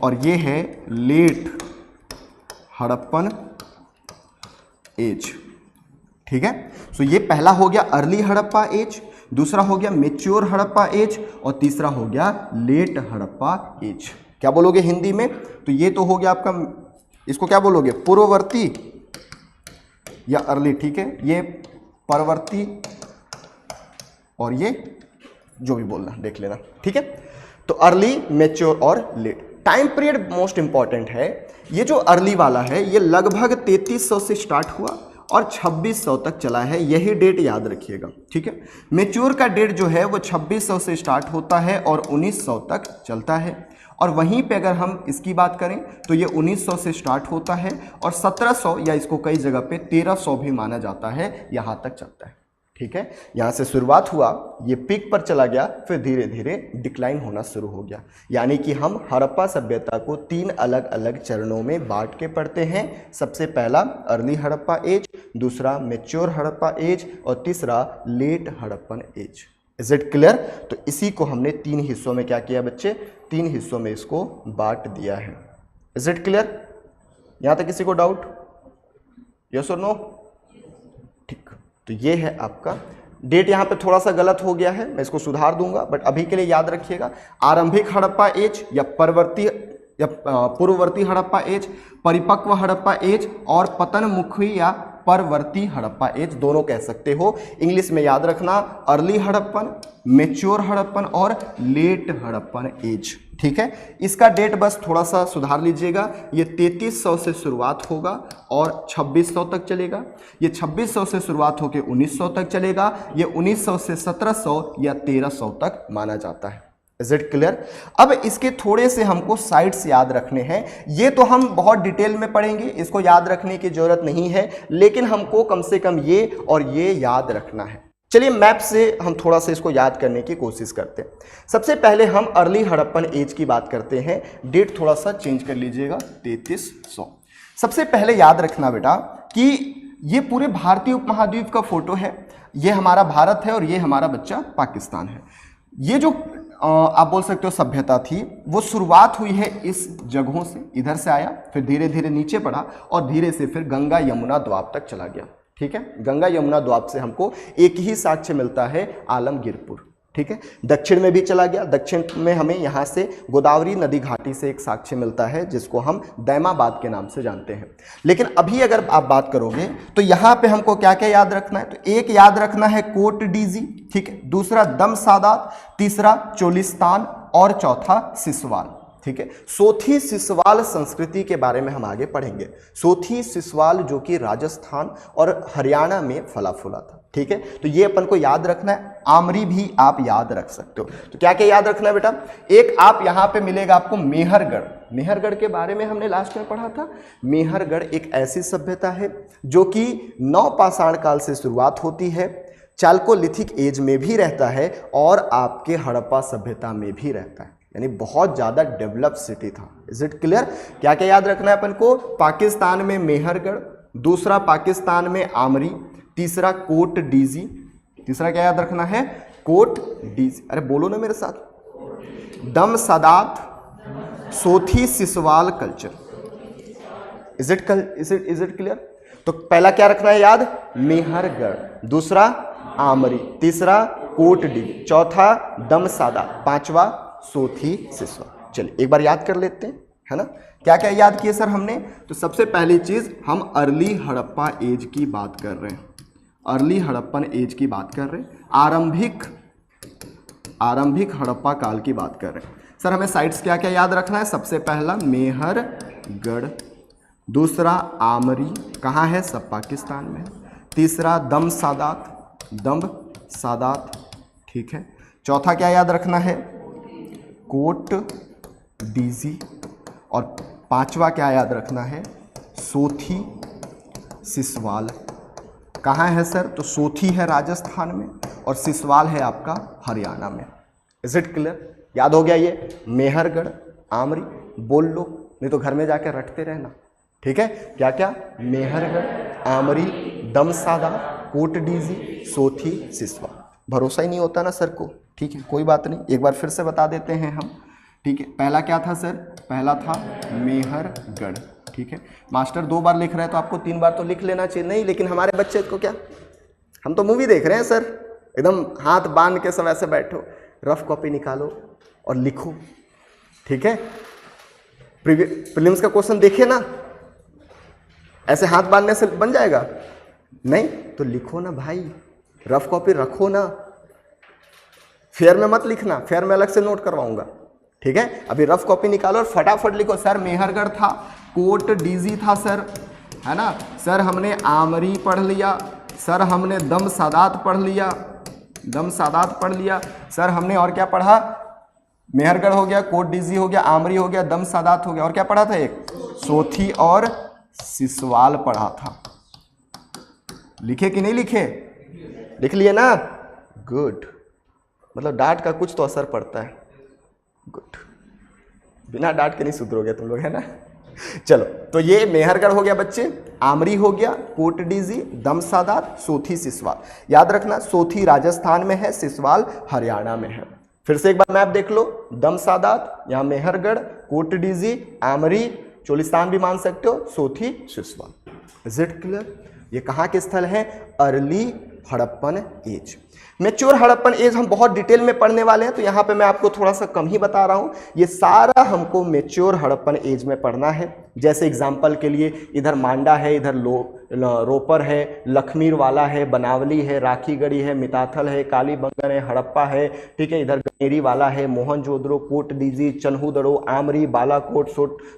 और ये है लेट हड़प्पन एज। ठीक है, सो ये पहला हो गया अर्ली हड़प्पा एज, दूसरा हो गया मैच्योर हड़प्पा एज और तीसरा हो गया लेट हड़प्पा एज। क्या बोलोगे हिंदी में? तो ये तो हो गया आपका, इसको क्या बोलोगे, पूर्ववर्ती या अर्ली। ठीक है, ये परवर्ती और ये जो भी बोलना देख लेना। ठीक है, तो अर्ली, मैच्योर और late. Time period most important है। ये जो अर्ली वाला है ये लगभग 3300 से स्टार्ट हुआ और 2600 तक चला है, यही डेट याद रखिएगा। ठीक है, मैच्योर का डेट जो है वो 2600 से स्टार्ट होता है और 1900 तक चलता है। और वहीं पे अगर हम इसकी बात करें तो ये 1900 से स्टार्ट होता है और 1700 या इसको कई जगह पे 1300 भी माना जाता है, यहाँ तक चलता है। ठीक है, यहाँ से शुरुआत हुआ, ये पीक पर चला गया, फिर धीरे धीरे डिक्लाइन होना शुरू हो गया। यानी कि हम हड़प्पा सभ्यता को 3 अलग अलग चरणों में बांट के पढ़ते हैं। सबसे पहला अर्ली हड़प्पा एज, दूसरा मैच्योर हड़प्पा एज और तीसरा late Harappan age. Is it clear? तो इसी को हमने 3 हिस्सों में क्या किया बच्चे, 3 हिस्सों में इसको बांट दिया है। Is it clear? यहाँ तक किसी को डाउट? यस और नो? ठीक, तो ये है आपका डेट। यहाँ पे थोड़ा सा गलत हो गया है, मैं इसको सुधार दूंगा, बट अभी के लिए याद रखिएगा आरंभिक हड़प्पा एज या परवर्ती या पूर्ववर्ती हड़प्पा एज, परिपक्व हड़प्पा एज और पतनमुखी या परवर्ती हड़प्पा एज दोनों कह सकते हो। इंग्लिश में याद रखना अर्ली हड़प्पन, मैच्योर हड़प्पन और लेट हड़प्पन एज। ठीक है, इसका डेट बस थोड़ा सा सुधार लीजिएगा। ये 3300 से शुरुआत होगा और 2600 तक चलेगा। ये 2600 से शुरुआत होकर 1900 तक चलेगा। ये 1900 से 1700 या 1300 तक माना जाता है। Is it clear? अब इसके थोड़े से हमको साइड्स याद रखने हैं। ये तो हम बहुत डिटेल में पढ़ेंगे, इसको याद रखने की जरूरत नहीं है, लेकिन हमको कम से कम ये और ये याद रखना है। चलिए मैप से हम थोड़ा सा इसको याद करने की कोशिश करते हैं। सबसे पहले हम अर्ली हड़प्पन एज की बात करते हैं। डेट थोड़ा सा चेंज कर लीजिएगा, 3300। सबसे पहले याद रखना बेटा कि ये पूरे भारतीय उपमहाद्वीप का फोटो है। ये हमारा भारत है और ये हमारा बच्चा पाकिस्तान है। ये जो आप बोल सकते हो सभ्यता थी, वो शुरुआत हुई है इस जगहों से, इधर से आया, फिर धीरे धीरे नीचे पड़ा और धीरे से फिर गंगा यमुना द्वाब तक चला गया। ठीक है, गंगा यमुना द्वाब से हमको एक ही साक्ष्य मिलता है, आलमगीरपुर। ठीक है। दक्षिण में भी चला गया, दक्षिण में हमें यहाँ से गोदावरी नदी घाटी से एक साक्ष्य मिलता है जिसको हम दैमाबाद के नाम से जानते हैं। लेकिन अभी अगर आप बात करोगे तो यहाँ पे हमको क्या क्या याद रखना है, तो एक याद रखना है कोट डीजी, ठीक है, दूसरा दम सादात, तीसरा चोलिस्तान और चौथा सिसवाल, ठीक है। सोथी सिसवाल संस्कृति के बारे में हम आगे पढ़ेंगे। सोथी सिसवाल जो कि राजस्थान और हरियाणा में फला फूला था, ठीक है। तो ये अपन को याद रखना है। आमरी भी आप याद रख सकते हो। तो क्या क्या याद रखना है बेटा, एक आप यहाँ पे मिलेगा आपको मेहरगढ़। मेहरगढ़ के बारे में हमने लास्ट में पढ़ा था। मेहरगढ़ एक ऐसी सभ्यता है जो कि नवपाषाण काल से शुरुआत होती है, चाल्कोलिथिक एज में भी रहता है और आपके हड़प्पा सभ्यता में भी रहता है, यानी बहुत ज़्यादा डेवलप सिटी था। Is it clear? क्या क्या याद रखना है अपन को, पाकिस्तान में मेहरगढ़, दूसरा पाकिस्तान में आमरी, तीसरा कोट डीजी, तीसरा क्या याद रखना है, कोट डीजी, अरे बोलो ना मेरे साथ, Damb Sadaat, Sothi Siswal culture. Is it clear? तो पहला क्या रखना है याद, मेहरगढ़, दूसरा आमरी, तीसरा कोट डीजी, चौथा दम सादात, पांचवा सोथी सिसवाल। चलिए एक बार याद कर लेते हैं, है ना। क्या क्या याद किए सर हमने, तो सबसे पहली चीज हम अर्ली हड़प्पा एज की बात कर रहे हैं, अर्ली हड़प्पन एज की बात कर रहे हैं, आरंभिक हड़प्पा काल की बात कर रहे हैं। सर हमें साइट्स क्या क्या याद रखना है, सबसे पहला मेहरगढ़, दूसरा आमरी, कहाँ है, सब पाकिस्तान में, तीसरा दम सादात, ठीक है, चौथा क्या याद रखना है, कोट डीजी, और पांचवा क्या याद रखना है, सोथी सिसवाल। कहाँ है सर, तो सोथी है राजस्थान में और सिसवाल है आपका हरियाणा में। Is it clear? याद हो गया ये, मेहरगढ़, आमरी, बोल लो नहीं तो घर में जाकर रटते रहना, ठीक है। क्या क्या, मेहरगढ़, आमरी, दमसादा, कोट डीजी, सोथी, सिसवाल। भरोसा ही नहीं होता ना सर को, ठीक है, कोई बात नहीं, एक बार फिर से बता देते हैं हम, ठीक है। पहला क्या था सर, पहला था मेहरगढ़, ठीक है। मास्टर 2 बार लिख रहे हैं तो आपको 3 बार तो लिख लेना चाहिए, नहीं लेकिन हमारे बच्चे को क्या, हम तो मूवी देख रहे हैं सर, एकदम हाथ बांध के सब ऐसे बैठो, रफ कॉपी निकालो और लिखो, ठीक है। प्रीलिम्स का क्वेश्चन देखिए ना, ऐसे हाथ बांधने से बन जाएगा, नहीं तो लिखो ना भाई, रफ कॉपी रखो ना, फेयर में मत लिखना, फेयर में अलग से नोट करवाऊंगा, ठीक है। अभी रफ कॉपी निकालो और फटाफट लिखो। सर मेहरगढ़ था, कोट डीजी था सर, है ना सर, हमने आमरी पढ़ लिया, सर हमने दम सादात पढ़ लिया, सर हमने और क्या पढ़ा, मेहरगढ़ हो गया, कोट डीजी हो गया, आमरी हो गया, दम सादात हो गया, और क्या पढ़ा था, एक सोथी और सिसवाल पढ़ा था। लिखे कि नहीं लिखे, लिख लिए ना, गुड, मतलब डांट का कुछ तो असर पड़ता है, गुड, बिना डांट के नहीं सुधरोगे तुम लोग, है ना। चलो तो ये मेहरगढ़ हो गया बच्चे, आमरी हो गया, कोट डीजी, दम सादात, सोथी, सिसवाल। याद रखना, सोथी राजस्थान में है, सिसवाल हरियाणा में है। फिर से एक बार मैप देख लो, दम सादात, यहाँ मेहरगढ़, कोट डीजी, आमरी, चोलिस्तान भी मान सकते हो, Sothi, Siswal. Is it clear? ये कहाँ के स्थल है, early Harappan age. Mature Harappan age हम बहुत डिटेल में पढ़ने वाले हैं, तो यहाँ पे मैं आपको थोड़ा सा कम ही बता रहा हूँ। ये सारा हमको मैच्योर हड़प्पन एज में पढ़ना है। जैसे एग्जांपल के लिए इधर मांडा है, इधर रोपर है, लखमीर वाला है, बनावली है, राखीगढ़ी है, मिताथल है, कालीबंगन है, हड़प्पा है, ठीक है, इधर गनेरी वाला है, मोहनजोदड़ो, कोट डीजी, चन्हूदड़ो, आमरी, बालाकोट,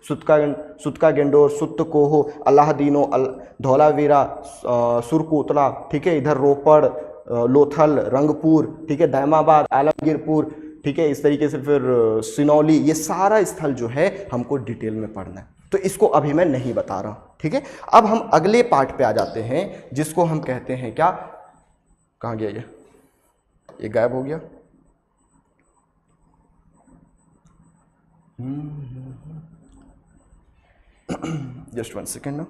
सुतका गेंडोर, सुत्तकोहो, अलाहदीनो, धौलावीरा, सुरकोतला, ठीक है, इधर रोपड़, लोथल, रंगपुर, ठीक है, दैमाबाद, आलमगीरपुर, ठीक है, इस तरीके से फिर सिनौली, ये सारा स्थल जो है हमको डिटेल में पढ़ना है, तो इसको अभी मैं नहीं बता रहा हूं, ठीक है। अब हम अगले पार्ट पे आ जाते हैं जिसको हम कहते हैं क्या, कहाँ गया ये गायब हो गया, जस्ट 1 सेकेंड ना,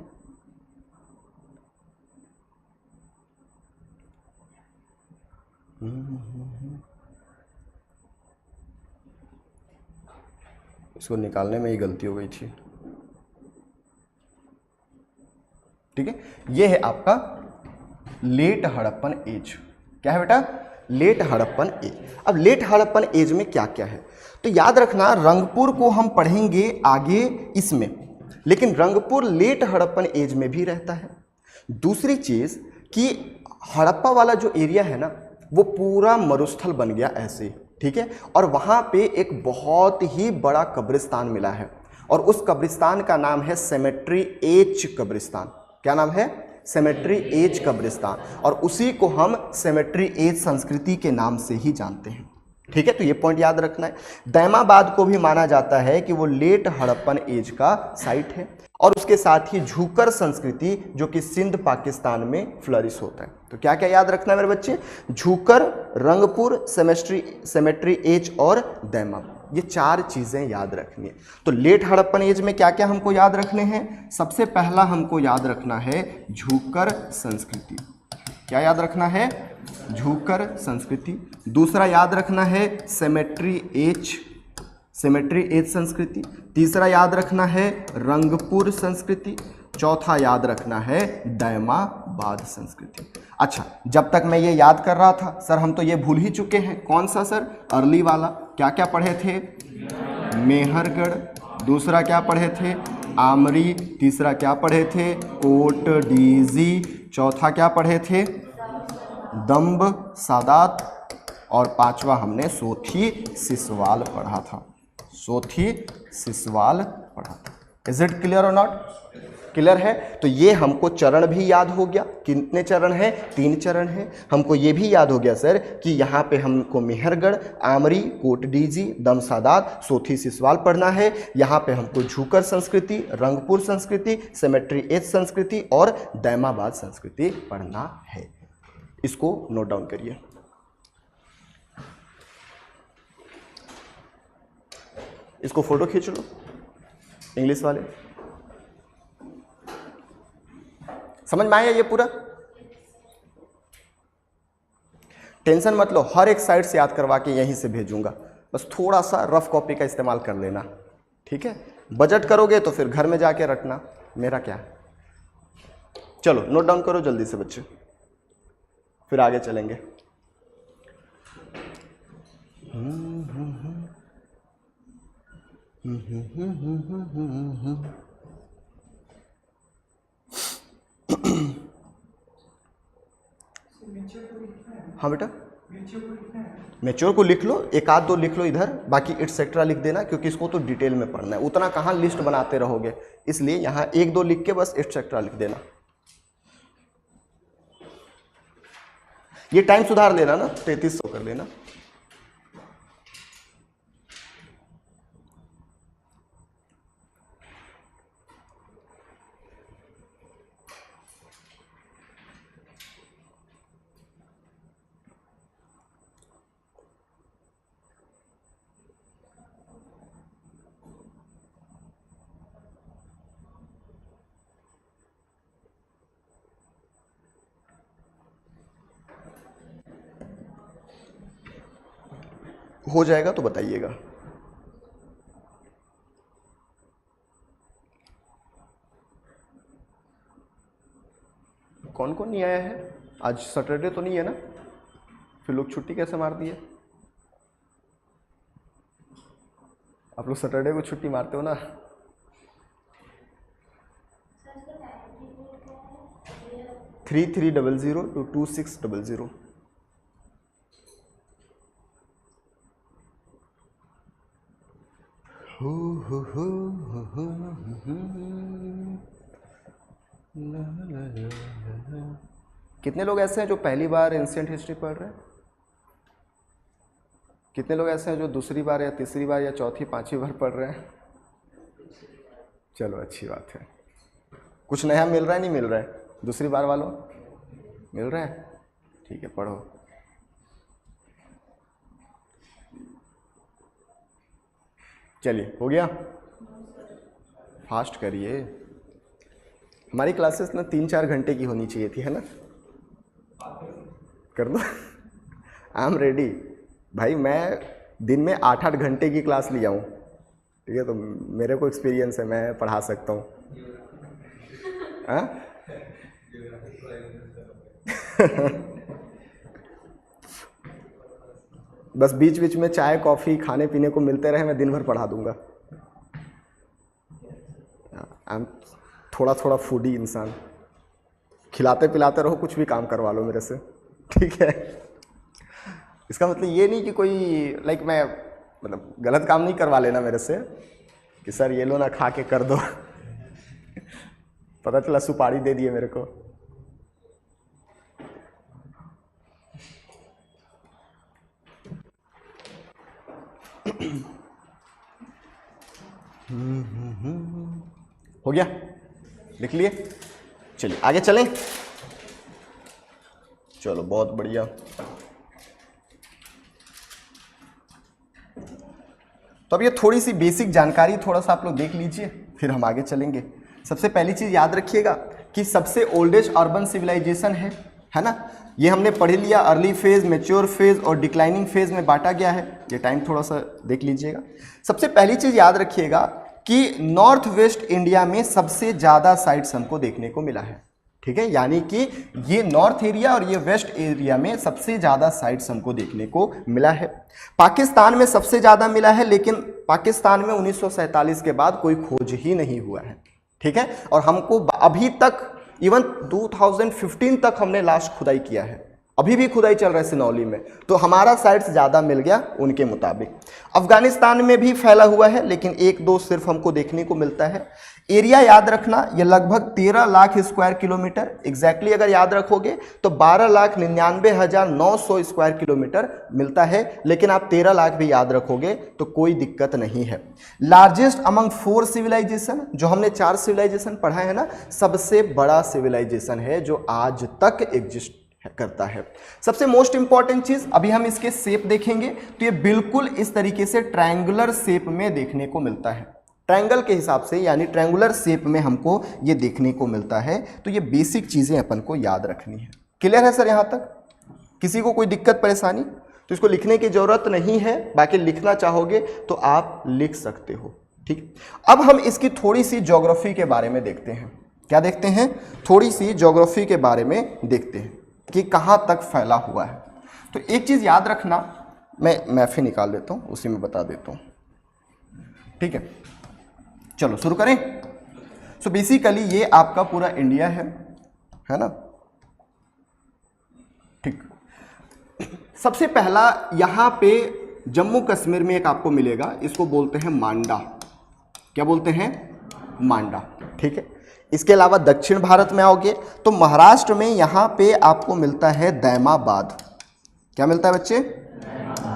इसको निकालने में ही गलती हो गई थी, ठीक है। ये है आपका लेट हड़प्पन एज। क्या है बेटा, लेट हड़प्पन एज। अब लेट हड़प्पन एज में क्या क्या है, तो याद रखना रंगपुर को हम पढ़ेंगे आगे इसमें, लेकिन रंगपुर लेट हड़प्पन एज में भी रहता है। दूसरी चीज कि हड़प्पा वाला जो एरिया है ना वो पूरा मरुस्थल बन गया ऐसे, ठीक है, और वहां पे एक बहुत ही बड़ा कब्रिस्तान मिला है और उस कब्रिस्तान का नाम है सेमेट्री एच कब्रिस्तान। क्या नाम है? सेमेट्री एच कब्रिस्तान, और उसी को हम सेमेट्री एच संस्कृति के नाम से ही जानते हैं, ठीक है। तो ये पॉइंट याद रखना है। दैमाबाद को भी माना जाता है कि वो लेट हड़प्पन एज का साइट है, और उसके साथ ही झूकर संस्कृति जो कि सिंध पाकिस्तान में फ्लरिश होता है। तो क्या क्या याद रखना है मेरे बच्चे? झूकर, रंगपुर, सेमेट्री एज और दैमा, ये 4 चीजें याद रखनी है। तो लेट हड़प्पन एज में क्या क्या हमको याद रखने हैं? सबसे पहला हमको याद रखना है झूकर संस्कृति। क्या याद रखना है? झूकर संस्कृति। दूसरा याद रखना है सेमेट्री एज संस्कृति। तीसरा याद रखना है रंगपुर संस्कृति। चौथा याद रखना है दैमाबाद संस्कृति। अच्छा, जब तक मैं ये याद कर रहा था सर हम तो ये भूल ही चुके हैं, कौन सा सर? अर्ली वाला। क्या क्या पढ़े थे? मेहरगढ़। दूसरा क्या पढ़े थे? आमरी। तीसरा क्या पढ़े थे? कोट डीजी। चौथा क्या पढ़े थे? दम्ब सादात। और पांचवा हमने सोथी सिसवाल पढ़ा था। सोथी सिसवाल पढ़ा था। इज इट क्लियर और नॉट? क्लियर है? तो ये हमको चरण भी याद हो गया। कितने चरण हैं? 3 चरण हैं। हमको ये भी याद हो गया सर कि यहाँ पे हमको मेहरगढ़, आमरी, कोटडीजी, दमसादात, सोथी सिसवाल पढ़ना है। यहाँ पे हमको झूकर संस्कृति, रंगपुर संस्कृति, सेमेट्री एच संस्कृति और दैमाबाद संस्कृति पढ़ना है। इसको नोट डाउन करिए। इसको फोटो खींच लो इंग्लिश वाले। समझ में आया ये पूरा? टेंशन मत लो, हर एक साइड से याद करवा के यहीं से भेजूंगा, बस थोड़ा सा रफ कॉपी का इस्तेमाल कर लेना, ठीक है। बजट करोगे तो फिर घर में जाके रटना, मेरा क्या। चलो नोट डाउन करो जल्दी से बच्चे, फिर आगे चलेंगे। हाँ बेटा, मैच्योर को लिख लो, 1-2 लिख लो इधर, बाकी एटसेट्रा लिख देना, क्योंकि इसको तो डिटेल में पढ़ना है, उतना कहाँ लिस्ट बनाते रहोगे, इसलिए यहाँ 1-2 लिख के बस एटसेट्रा लिख देना। ये टाइम सुधार देना ना, 3300 कर लेना। हो जाएगा तो बताइएगा। कौन कौन नहीं आया है? आज सैटरडे तो नहीं है ना, फिर लोग छुट्टी कैसे मार दिए? आप लोग सैटरडे को छुट्टी मारते हो ना? Three 300 to 2600। कितने लोग ऐसे हैं जो पहली बार एंशिएंट हिस्ट्री पढ़ रहे हैं? कितने लोग ऐसे हैं जो दूसरी बार या तीसरी बार या चौथी 5वीं बार पढ़ रहे हैं? चलो अच्छी बात है। कुछ नया मिल रहा है नहीं मिल रहा है? दूसरी बार वालों मिल रहा है? ठीक है, पढ़ो। चलिए, हो गया? फास्ट करिए। हमारी क्लासेस ना 3-4 घंटे की होनी चाहिए थी, है ना? कर दो। आई एम रेडी भाई, मैं दिन में 8-8 घंटे की क्लास लिया हूँ, ठीक है, तो मेरे को एक्सपीरियंस है, मैं पढ़ा सकता हूँ। बस बीच बीच में चाय कॉफ़ी खाने पीने को मिलते रहे, मैं दिन भर पढ़ा दूंगा। आई एम थोड़ा थोड़ा फूडी इंसान, खिलाते पिलाते रहो, कुछ भी काम करवा लो मेरे से, ठीक है। इसका मतलब ये नहीं कि कोई मैं मतलब गलत काम नहीं करवा लेना मेरे से कि सर ये लो ना खा के कर दो। पता चला सुपारी दे दिए मेरे को। हो गया, लिख लिए, चलिए आगे चलें। चलो बहुत बढ़िया। तो अब ये थोड़ी सी बेसिक जानकारी थोड़ा सा आप लोग देख लीजिए, फिर हम आगे चलेंगे। सबसे पहली चीज याद रखिएगा कि सबसे ओल्डेस्ट अर्बन सिविलाइजेशन है ना, ये हमने पढ़ लिया। अर्ली फेज, मैच्योर फेज और डिक्लाइनिंग फेज में बांटा गया है। ये टाइम थोड़ा सा देख लीजिएगा। सबसे पहली चीज याद रखिएगा कि नॉर्थ वेस्ट इंडिया में सबसे ज्यादा साइट्स हमको देखने को मिला है, ठीक है। यानी कि ये नॉर्थ एरिया और ये वेस्ट एरिया में सबसे ज्यादा साइट्स हमको देखने को मिला है। पाकिस्तान में सबसे ज्यादा मिला है, लेकिन पाकिस्तान में 1947 के बाद कोई खोज ही नहीं हुआ है, ठीक है। और हमको अभी तक इवन 2015 तक हमने लास्ट खुदाई किया है, अभी भी खुदाई चल रहा है सिनौली में, तो हमारा साइट्स ज़्यादा मिल गया उनके मुताबिक। अफगानिस्तान में भी फैला हुआ है, लेकिन एक दो सिर्फ हमको देखने को मिलता है। एरिया याद रखना, ये लगभग 13 लाख स्क्वायर किलोमीटर, एग्जैक्टली अगर याद रखोगे तो 12,99,900 स्क्वायर किलोमीटर मिलता है, लेकिन आप 13 लाख भी याद रखोगे तो कोई दिक्कत नहीं है। लार्जेस्ट अमंग 4 सिविलाइजेशन, जो हमने 4 सिविलाइजेशन पढ़ा है ना, सबसे बड़ा सिविलाइजेशन है जो आज तक एग्जिस्ट करता है। सबसे मोस्ट इंपॉर्टेंट चीज, अभी हम इसके शेप देखेंगे तो ये बिल्कुल इस तरीके से ट्रायंगुलर शेप में देखने को मिलता है। ट्रायंगल के हिसाब से यानी ट्रायंगुलर शेप में हमको ये देखने को मिलता है। तो ये बेसिक चीजें अपन को याद रखनी है। क्लियर है सर यहां तक? किसी को कोई दिक्कत परेशानी? तो इसको लिखने की जरूरत नहीं है, बाकी लिखना चाहोगे तो आप लिख सकते हो, ठीक। अब हम इसकी थोड़ी सी ज्योग्राफी के बारे में देखते हैं। क्या देखते हैं? थोड़ी सी ज्योग्राफी के बारे में देखते हैं कि कहाँ तक फैला हुआ है। तो एक चीज़ याद रखना, मैं मैफी निकाल देता हूँ, उसी में बता देता हूँ, ठीक है। चलो शुरू करें। सो बेसिकली ये आपका पूरा इंडिया है ना, ठीक। सबसे पहला यहाँ पे जम्मू कश्मीर में एक आपको मिलेगा, इसको बोलते हैं मांडा। क्या बोलते हैं? मांडा, ठीक है। इसके अलावा दक्षिण भारत में आओगे तो महाराष्ट्र में यहाँ पे आपको मिलता है दैमाबाद। क्या मिलता है बच्चे?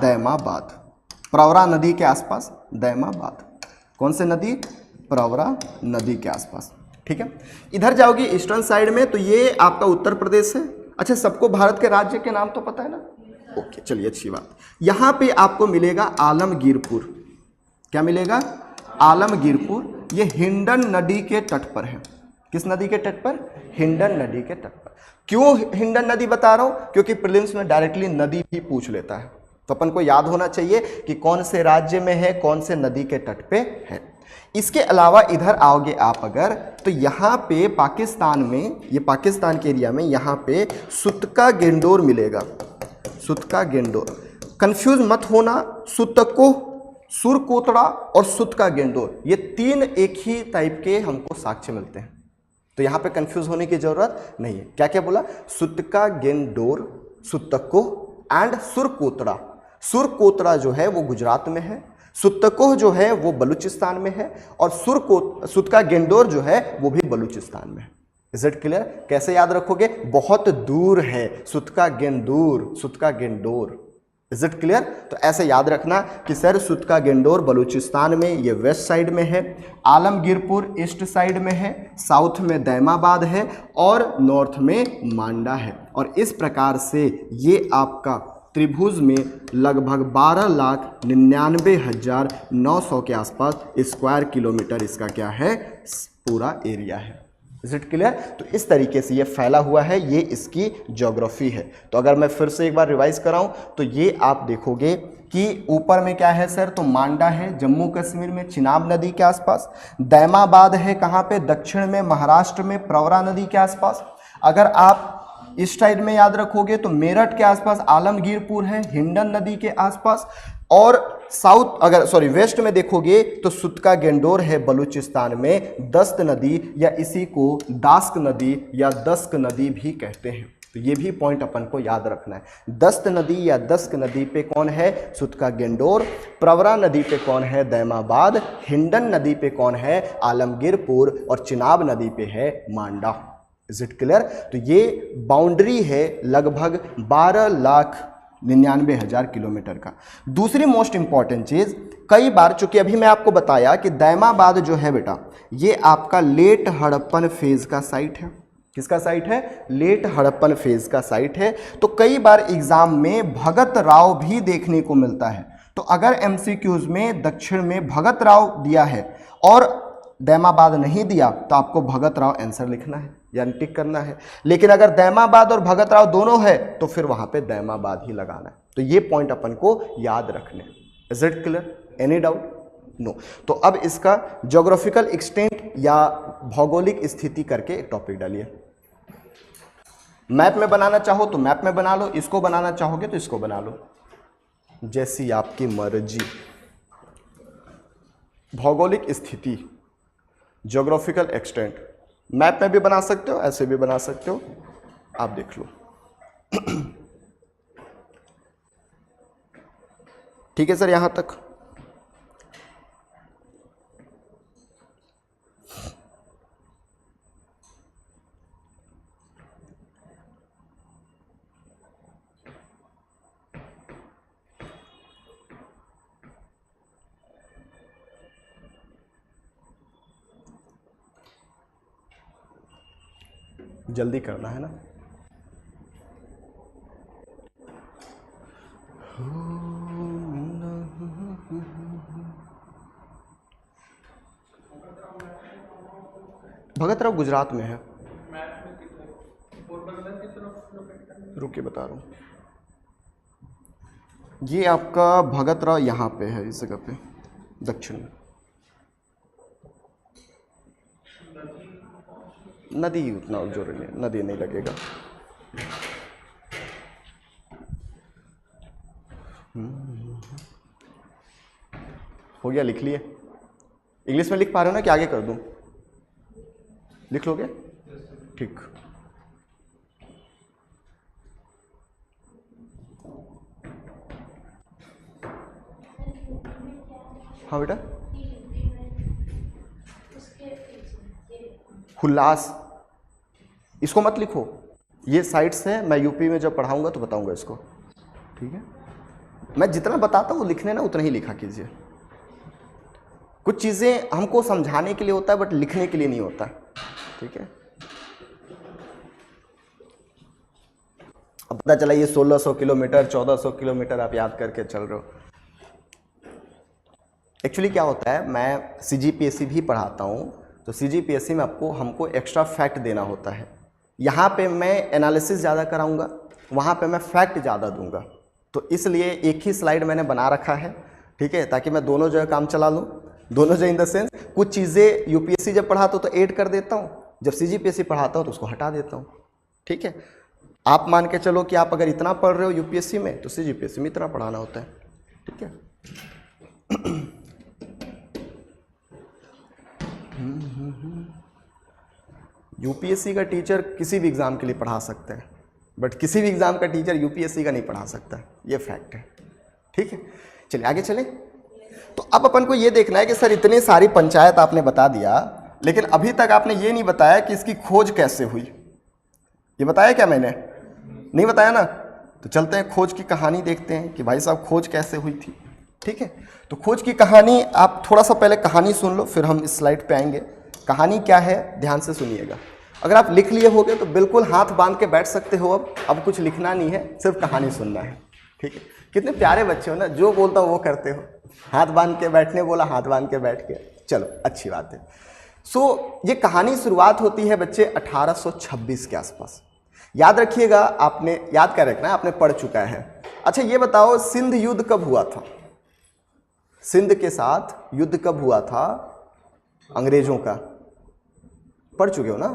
दैमाबाद, प्रवरा नदी के आसपास दैमाबाद। कौन से नदी? प्रवरा नदी के आसपास, ठीक है। इधर जाओगे ईस्टर्न साइड में तो ये आपका उत्तर प्रदेश है। अच्छा, सबको भारत के राज्य के नाम तो पता है ना? ओके, चलिए अच्छी बात। यहाँ पे आपको मिलेगा आलमगीरपुर। क्या मिलेगा? आलमगीरपुर। ये हिंडन नदी के तट पर है। किस नदी के तट पर? हिंडन नदी के तट पर। क्यों हिंडन नदी बता रहा हूं? क्योंकि प्रीलिम्स में डायरेक्टली नदी भी पूछ लेता है, तो अपन को याद होना चाहिए कि कौन से राज्य में है, कौन से नदी के तट पे है। इसके अलावा इधर आओगे आप अगर, तो यहाँ पे पाकिस्तान में, ये पाकिस्तान के एरिया में यहाँ पे सुतका गेंडोर मिलेगा। सुतका गेंडोर, कंफ्यूज मत होना। सुतको, सुरकोतड़ा और सुतका गेंडोर, ये 3 एक ही टाइप के हमको साक्ष्य मिलते हैं, तो यहाँ पे कंफ्यूज होने की जरूरत नहीं है। क्या क्या बोला? सुतका गेंडोर, सुतको एंड सुरकोतड़ा। सुरकोतड़ा जो है वो गुजरात में है, सुतको जो है वो बलूचिस्तान में है, और सुतका गेंडोर जो है वो भी बलूचिस्तान में है। Is it clear? कैसे याद रखोगे? बहुत दूर है Sutkagen Dor, Sutkagen Dor. Is it clear? तो ऐसे याद रखना कि सर सुतका गेंडोर बलूचिस्तान में, ये वेस्ट साइड में है, आलमगीरपुर ईस्ट साइड में है, साउथ में दैमाबाद है और नॉर्थ में मांडा है। और इस प्रकार से ये आपका त्रिभुज में लगभग 12,99,900 के आसपास स्क्वायर किलोमीटर इसका क्या है? पूरा एरिया है। Is it clear? तो इस तरीके से ये फैला हुआ है, ये इसकी ज्योग्राफी है। तो अगर मैं फिर से एक बार रिवाइज कराऊं तो ये आप देखोगे कि ऊपर में क्या है सर? तो मांडा है जम्मू कश्मीर में, चिनाब नदी के आसपास। दैमाबाद है कहाँ पे? दक्षिण में महाराष्ट्र में, प्रवरा नदी के आसपास। अगर आप इस साइड में याद रखोगे तो मेरठ के आसपास आलमगीरपुर है, हिंडन नदी के आसपास। और साउथ अगर सॉरी वेस्ट में देखोगे तो सुतका गेंडोर है बलूचिस्तान में, दस्त नदी या इसी को दास्क नदी या दस्क नदी भी कहते हैं। तो ये भी पॉइंट अपन को याद रखना है। दस्त नदी या दस्क नदी पे कौन है? सुतका गेंडोर। प्रवरा नदी पे कौन है? दैमाबाद। हिंडन नदी पे कौन है? आलमगीरपुर। और चिनाब नदी पे है मांडा। Is it clear? तो ये बाउंड्री है लगभग 12,99,000 किलोमीटर का। दूसरी मोस्ट इंपॉर्टेंट चीज, कई बार चूंकि अभी मैं आपको बताया कि दैमाबाद जो है बेटा ये आपका लेट हड़प्पन फेज का साइट है। किसका साइट है? लेट हड़प्पन फेज का साइट है। तो कई बार एग्जाम में भगत राव भी देखने को मिलता है। तो अगर एमसीक्यूज में दक्षिण में भगत राव दिया है और दैमाबाद नहीं दिया तो आपको भगत राव आंसर लिखना है यानी टिक करना है। लेकिन अगर दैमाबाद और भगत राव दोनों है तो फिर वहां पे दैमाबाद ही लगाना है। तो ये पॉइंट अपन को याद रखने। Is it clear? Any doubt? No. तो अब इसका ज्योग्राफिकल एक्सटेंट या भौगोलिक स्थिति करके एक टॉपिक डालिए। मैप में बनाना चाहो तो मैप में बना लो, इसको बनाना चाहोगे तो इसको बना लो, जैसी आपकी मर्जी। भौगोलिक स्थिति, ज्योग्राफिकल एक्सटेंट, मैप में भी बना सकते हो, ऐसे भी बना सकते हो, आप देख लो। ठीक है सर, यहां तक? जल्दी करना है ना। भगत राव गुजरात में है। रुकिए बता रहा हूँ। ये आपका भगत राव यहाँ पे है, इस जगह पे दक्षिण में। नदी उतना जोर नहीं, नदी नहीं लगेगा। हो गया, लिख लिए? इंग्लिश में लिख पा रहे हो ना कि आगे कर दूं? लिख लोगे? ठीक। हाँ बेटा, हुल्लास, इसको मत लिखो, ये साइट्स हैं, मैं यूपी में जब पढ़ाऊंगा तो बताऊंगा इसको। ठीक है, मैं जितना बताता हूँ लिखने ना उतना ही लिखा कीजिए। कुछ चीज़ें हमको समझाने के लिए होता है बट लिखने के लिए नहीं होता। ठीक है, अब पता चला ये 1600 किलोमीटर 1400 किलोमीटर आप याद करके चल रहे हो। एक्चुअली क्या होता है, मैं सीजीपीएससी भी पढ़ाता हूँ, तो सीजीपीएससी में हमको एक्स्ट्रा फैक्ट देना होता है। यहाँ पे मैं एनालिसिस ज़्यादा कराऊंगा, वहाँ पे मैं फैक्ट ज़्यादा दूंगा। तो इसलिए एक ही स्लाइड मैंने बना रखा है, ठीक है, ताकि मैं दोनों जगह काम चला लूँ। दोनों जगह इन द सेंस कुछ चीज़ें यूपीएससी जब पढ़ाता हूँ तो ऐड कर देता हूँ, जब सीजीपीएससी पढ़ाता हूँ तो उसको हटा देता हूँ। ठीक है, आप मान के चलो कि आप अगर इतना पढ़ रहे हो यूपीएससी में तो सीजीपीएससी में इतना पढ़ाना होता है। ठीक है, यूपीएससी का टीचर किसी भी एग्ज़ाम के लिए पढ़ा सकते हैं, बट किसी भी एग्ज़ाम का टीचर यूपीएससी का नहीं पढ़ा सकता, ये फैक्ट है। ठीक है, चलिए आगे चले। तो अब अपन को ये देखना है कि सर इतनी सारी पंचायत आपने बता दिया, लेकिन अभी तक आपने ये नहीं बताया कि इसकी खोज कैसे हुई। ये बताया क्या मैंने? नहीं बताया ना। तो चलते हैं खोज की कहानी देखते हैं कि भाई साहब खोज कैसे हुई थी। ठीक है, तो खोज की कहानी आप थोड़ा सा पहले कहानी सुन लो, फिर हम इस स्लाइड पे आएंगे। कहानी क्या है ध्यान से सुनिएगा। अगर आप लिख लिए होगे तो बिल्कुल हाथ बांध के बैठ सकते हो। अब कुछ लिखना नहीं है, सिर्फ कहानी सुनना है। ठीक है, कितने प्यारे बच्चे हो ना, जो बोलता हो वो करते हो। हाथ बांध के बैठने बोला, हाथ बांध के बैठ के, चलो अच्छी बात है। सो ये कहानी शुरुआत होती है बच्चे 1826 के आसपास। याद रखिएगा, आपने याद कर रखना, आपने पढ़ चुका है। अच्छा ये बताओ, सिंध युद्ध कब हुआ था? सिंध के साथ युद्ध कब हुआ था अंग्रेजों का? पढ़ चुके हो ना?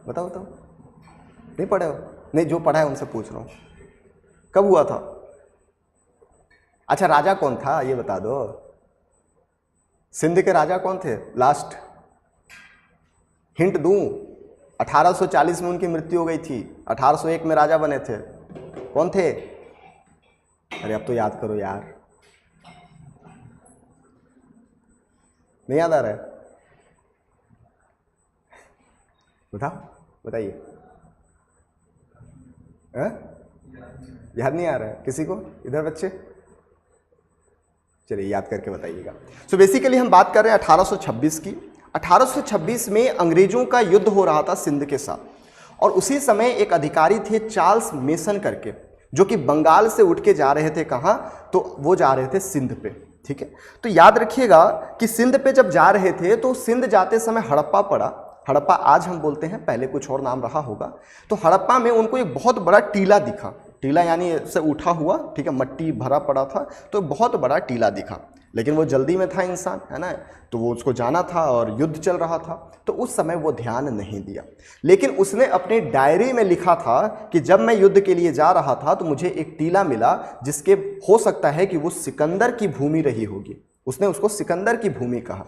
बताओ बताओ, नहीं पढ़े हो? नहीं, जो पढ़ा है उनसे पूछ रहा हूँ, कब हुआ था? अच्छा, राजा कौन था ये बता दो। सिंध के राजा कौन थे? लास्ट हिंट दूं, 1840 में उनकी मृत्यु हो गई थी, 1801 में राजा बने थे। कौन थे? अरे अब तो याद करो यार, नहीं याद आ रहा है? बताओ, बताइए। याद नहीं आ रहा है किसी को? इधर बच्चे, चलिए याद करके बताइएगा। सो बेसिकली हम बात कर रहे हैं 1826 की। 1826 में अंग्रेजों का युद्ध हो रहा था सिंध के साथ, और उसी समय एक अधिकारी थे चार्ल्स मेसन करके, जो कि बंगाल से उठ के जा रहे थे कहाँ? तो वो जा रहे थे सिंध पे। ठीक है, तो याद रखिएगा कि सिंध पे जब जा रहे थे तो सिंध जाते समय हड़प्पा पड़ा। हड़प्पा आज हम बोलते हैं, पहले कुछ और नाम रहा होगा। तो हड़प्पा में उनको एक बहुत बड़ा टीला दिखा, टीला यानी से उठा हुआ, ठीक है, मट्टी भरा पड़ा था, तो बहुत बड़ा टीला दिखा। लेकिन वो जल्दी में था इंसान, है ना, तो वो उसको जाना था और युद्ध चल रहा था, तो उस समय वो ध्यान नहीं दिया। लेकिन उसने अपनी डायरी में लिखा था कि जब मैं युद्ध के लिए जा रहा था तो मुझे एक टीला मिला, जिसके हो सकता है कि वो सिकंदर की भूमि रही होगी। उसने उसको सिकंदर की भूमि कहा।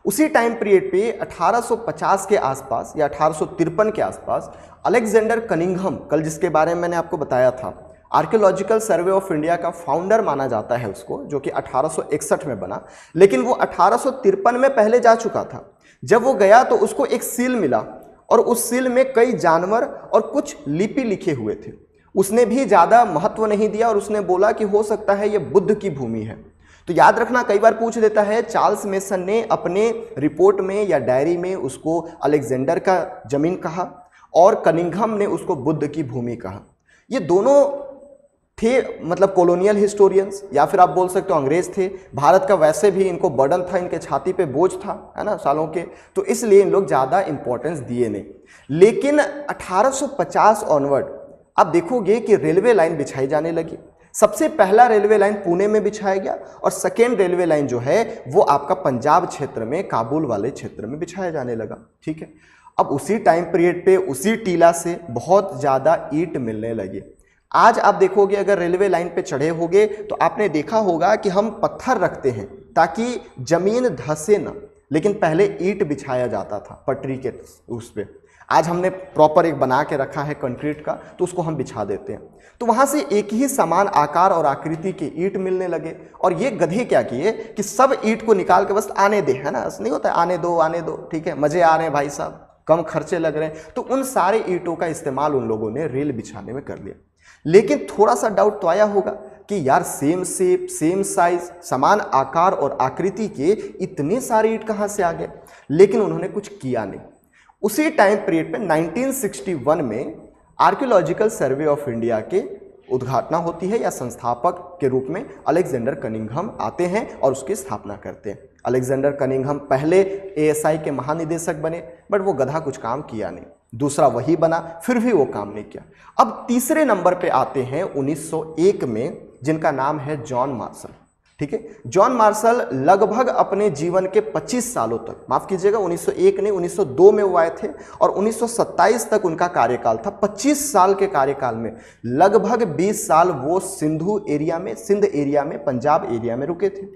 उसी टाइम पीरियड पे 1850 के आसपास या 1853 के आसपास अलेक्जेंडर कनिंघम, कल जिसके बारे में मैंने आपको बताया था, आर्कियोलॉजिकल सर्वे ऑफ इंडिया का फाउंडर माना जाता है उसको, जो कि 1861 में बना, लेकिन वो 1853 में पहले जा चुका था। जब वो गया तो उसको एक सील मिला, और उस सील में कई जानवर और कुछ लिपि लिखे हुए थे। उसने भी ज़्यादा महत्व नहीं दिया और उसने बोला कि हो सकता है ये बुद्ध की भूमि है। तो याद रखना, कई बार पूछ देता है, चार्ल्स मेसन ने अपने रिपोर्ट में या डायरी में उसको अलेक्जेंडर का जमीन कहा और कनिंघम ने उसको बुद्ध की भूमि कहा। ये दोनों थे मतलब कॉलोनियल हिस्टोरियंस, या फिर आप बोल सकते हो अंग्रेज थे। भारत का वैसे भी इनको बर्डन था, इनके छाती पे बोझ था, है ना, सालों के, तो इसलिए इन लोग ज़्यादा इंपॉर्टेंस दिए नहीं। लेकिन 1850 ऑनवर्ड आप देखोगे कि रेलवे लाइन बिछाई जाने लगी। सबसे पहला रेलवे लाइन पुणे में बिछाया गया, और सेकेंड रेलवे लाइन जो है वो आपका पंजाब क्षेत्र में, काबुल वाले क्षेत्र में बिछाया जाने लगा। ठीक है, अब उसी टाइम पीरियड पे उसी टीला से बहुत ज़्यादा ईंट मिलने लगी। आज आप देखोगे, अगर रेलवे लाइन पे चढ़े होगे तो आपने देखा होगा कि हम पत्थर रखते हैं ताकि जमीन धंसे ना, लेकिन पहले ईंट बिछाया जाता था पटरी के उस पे। आज हमने प्रॉपर एक बना के रखा है कंक्रीट का, तो उसको हम बिछा देते हैं। तो वहाँ से एक ही समान आकार और आकृति के ईंट मिलने लगे, और ये गधे क्या किए कि सब ईंट को निकाल के बस आने दे, है ना, नहीं होता आने दो, ठीक है, मजे आ रहे हैं भाई साहब, कम खर्चे लग रहे हैं, तो उन सारे ईंटों का इस्तेमाल उन लोगों ने रेल बिछाने में कर लिया। लेकिन थोड़ा सा डाउट तो आया होगा कि यार सेम शेप, सेम साइज, समान आकार और आकृति के इतने सारे ईंट कहाँ से आ गए? लेकिन उन्होंने कुछ किया नहीं। उसी टाइम पीरियड पे 1961 में आर्कियोलॉजिकल सर्वे ऑफ इंडिया के उद्घाटना होती है, या संस्थापक के रूप में अलेक्जेंडर कनिंघम आते हैं और उसकी स्थापना करते हैं। अलेक्जेंडर कनिंघम पहले एएसआई के महानिदेशक बने, बट वो गधा कुछ काम किया नहीं। दूसरा वही बना, फिर भी वो काम नहीं किया। अब तीसरे नंबर पे आते हैं 1901 में, जिनका नाम है जॉन मार्शल। ठीक है, जॉन मार्शल लगभग अपने जीवन के 25 सालों तक, माफ कीजिएगा 1901 ने 1902 में वो आए थे, और 1927 तक उनका कार्यकाल था। 25 साल के कार्यकाल में लगभग 20 साल वो सिंध एरिया में, पंजाब एरिया में रुके थे।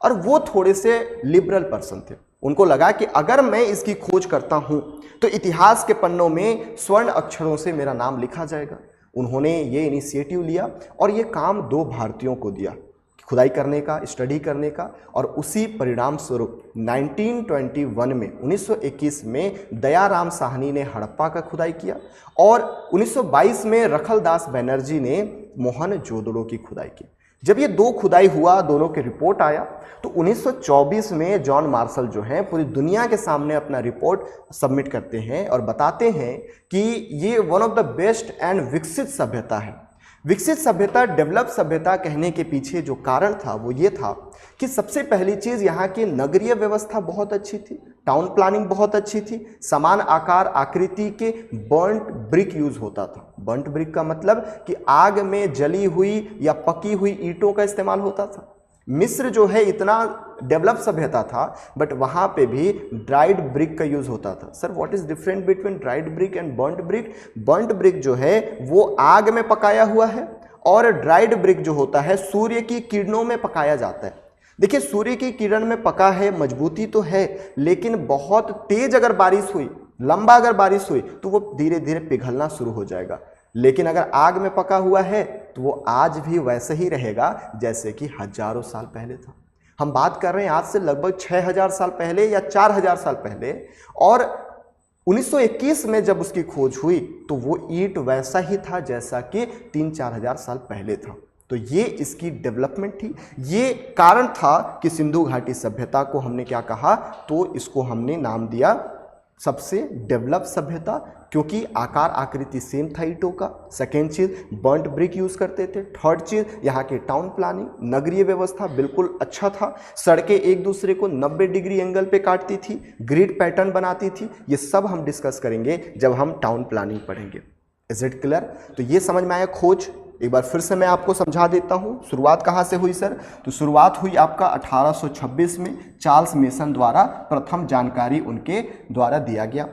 और वो थोड़े से लिबरल पर्सन थे। उनको लगा कि अगर मैं इसकी खोज करता हूं तो इतिहास के पन्नों में स्वर्ण अक्षरों से मेरा नाम लिखा जाएगा। उन्होंने ये इनिशिएटिव लिया और ये काम 2 भारतीयों को दिया, खुदाई करने का, स्टडी करने का, और उसी परिणाम स्वरूप 1921 में 1921 में दयाराम साहनी ने हड़प्पा का खुदाई किया, और 1922 में रखलदास बनर्जी ने मोहनजोदड़ो की खुदाई की। जब ये 2 खुदाई हुआ, दोनों के रिपोर्ट आया, तो 1924 में जॉन मार्शल जो हैं पूरी दुनिया के सामने अपना रिपोर्ट सबमिट करते हैं और बताते हैं कि ये one of the best and विकसित सभ्यता है। विकसित सभ्यता, डेवलप सभ्यता कहने के पीछे जो कारण था वो ये था कि सबसे पहली चीज़ यहाँ की नगरीय व्यवस्था बहुत अच्छी थी, टाउन प्लानिंग बहुत अच्छी थी, समान आकार आकृति के बर्न्ट ब्रिक यूज होता था। बर्न्ट ब्रिक का मतलब कि आग में जली हुई या पकी हुई ईंटों का इस्तेमाल होता था। मिस्र जो है इतना डेवलप सभ्यता था, बट वहाँ पे भी ड्राइड ब्रिक का यूज़ होता था। Sir what is different between dried brick and burned brick? Burned brick जो है वो आग में पकाया हुआ है, और ड्राइड ब्रिक जो होता है सूर्य की किरणों में पकाया जाता है। देखिए सूर्य की किरण में पका है, मजबूती तो है, लेकिन बहुत तेज अगर बारिश हुई, लंबा अगर बारिश हुई, तो वो धीरे धीरे पिघलना शुरू हो जाएगा। लेकिन अगर आग में पका हुआ है तो वो आज भी वैसे ही रहेगा जैसे कि हजारों साल पहले था। हम बात कर रहे हैं आज से लगभग 6000 साल पहले या 4000 साल पहले, और 1921 में जब उसकी खोज हुई तो वो ईंट वैसा ही था जैसा कि 3-4 हजार साल पहले था। तो ये इसकी डेवलपमेंट थी। ये कारण था कि सिंधु घाटी सभ्यता को हमने क्या कहा, तो इसको हमने नाम दिया सबसे डेवलप सभ्यता, क्योंकि आकार आकृति सेम था ईंटों का। सेकेंड चीज़, बर्न्ट ब्रिक यूज़ करते थे। थर्ड चीज़, यहाँ के टाउन प्लानिंग, नगरीय व्यवस्था बिल्कुल अच्छा था। सड़कें एक दूसरे को 90 डिग्री एंगल पे काटती थी, ग्रिड पैटर्न बनाती थी। ये सब हम डिस्कस करेंगे जब हम टाउन प्लानिंग पढ़ेंगे। Is it clear? तो ये समझ में आया खोज। एक बार फिर से मैं आपको समझा देता हूँ, शुरुआत कहाँ से हुई सर? तो शुरुआत हुई आपका 1826 में चार्ल्स मेसन द्वारा, प्रथम जानकारी उनके द्वारा दिया गया।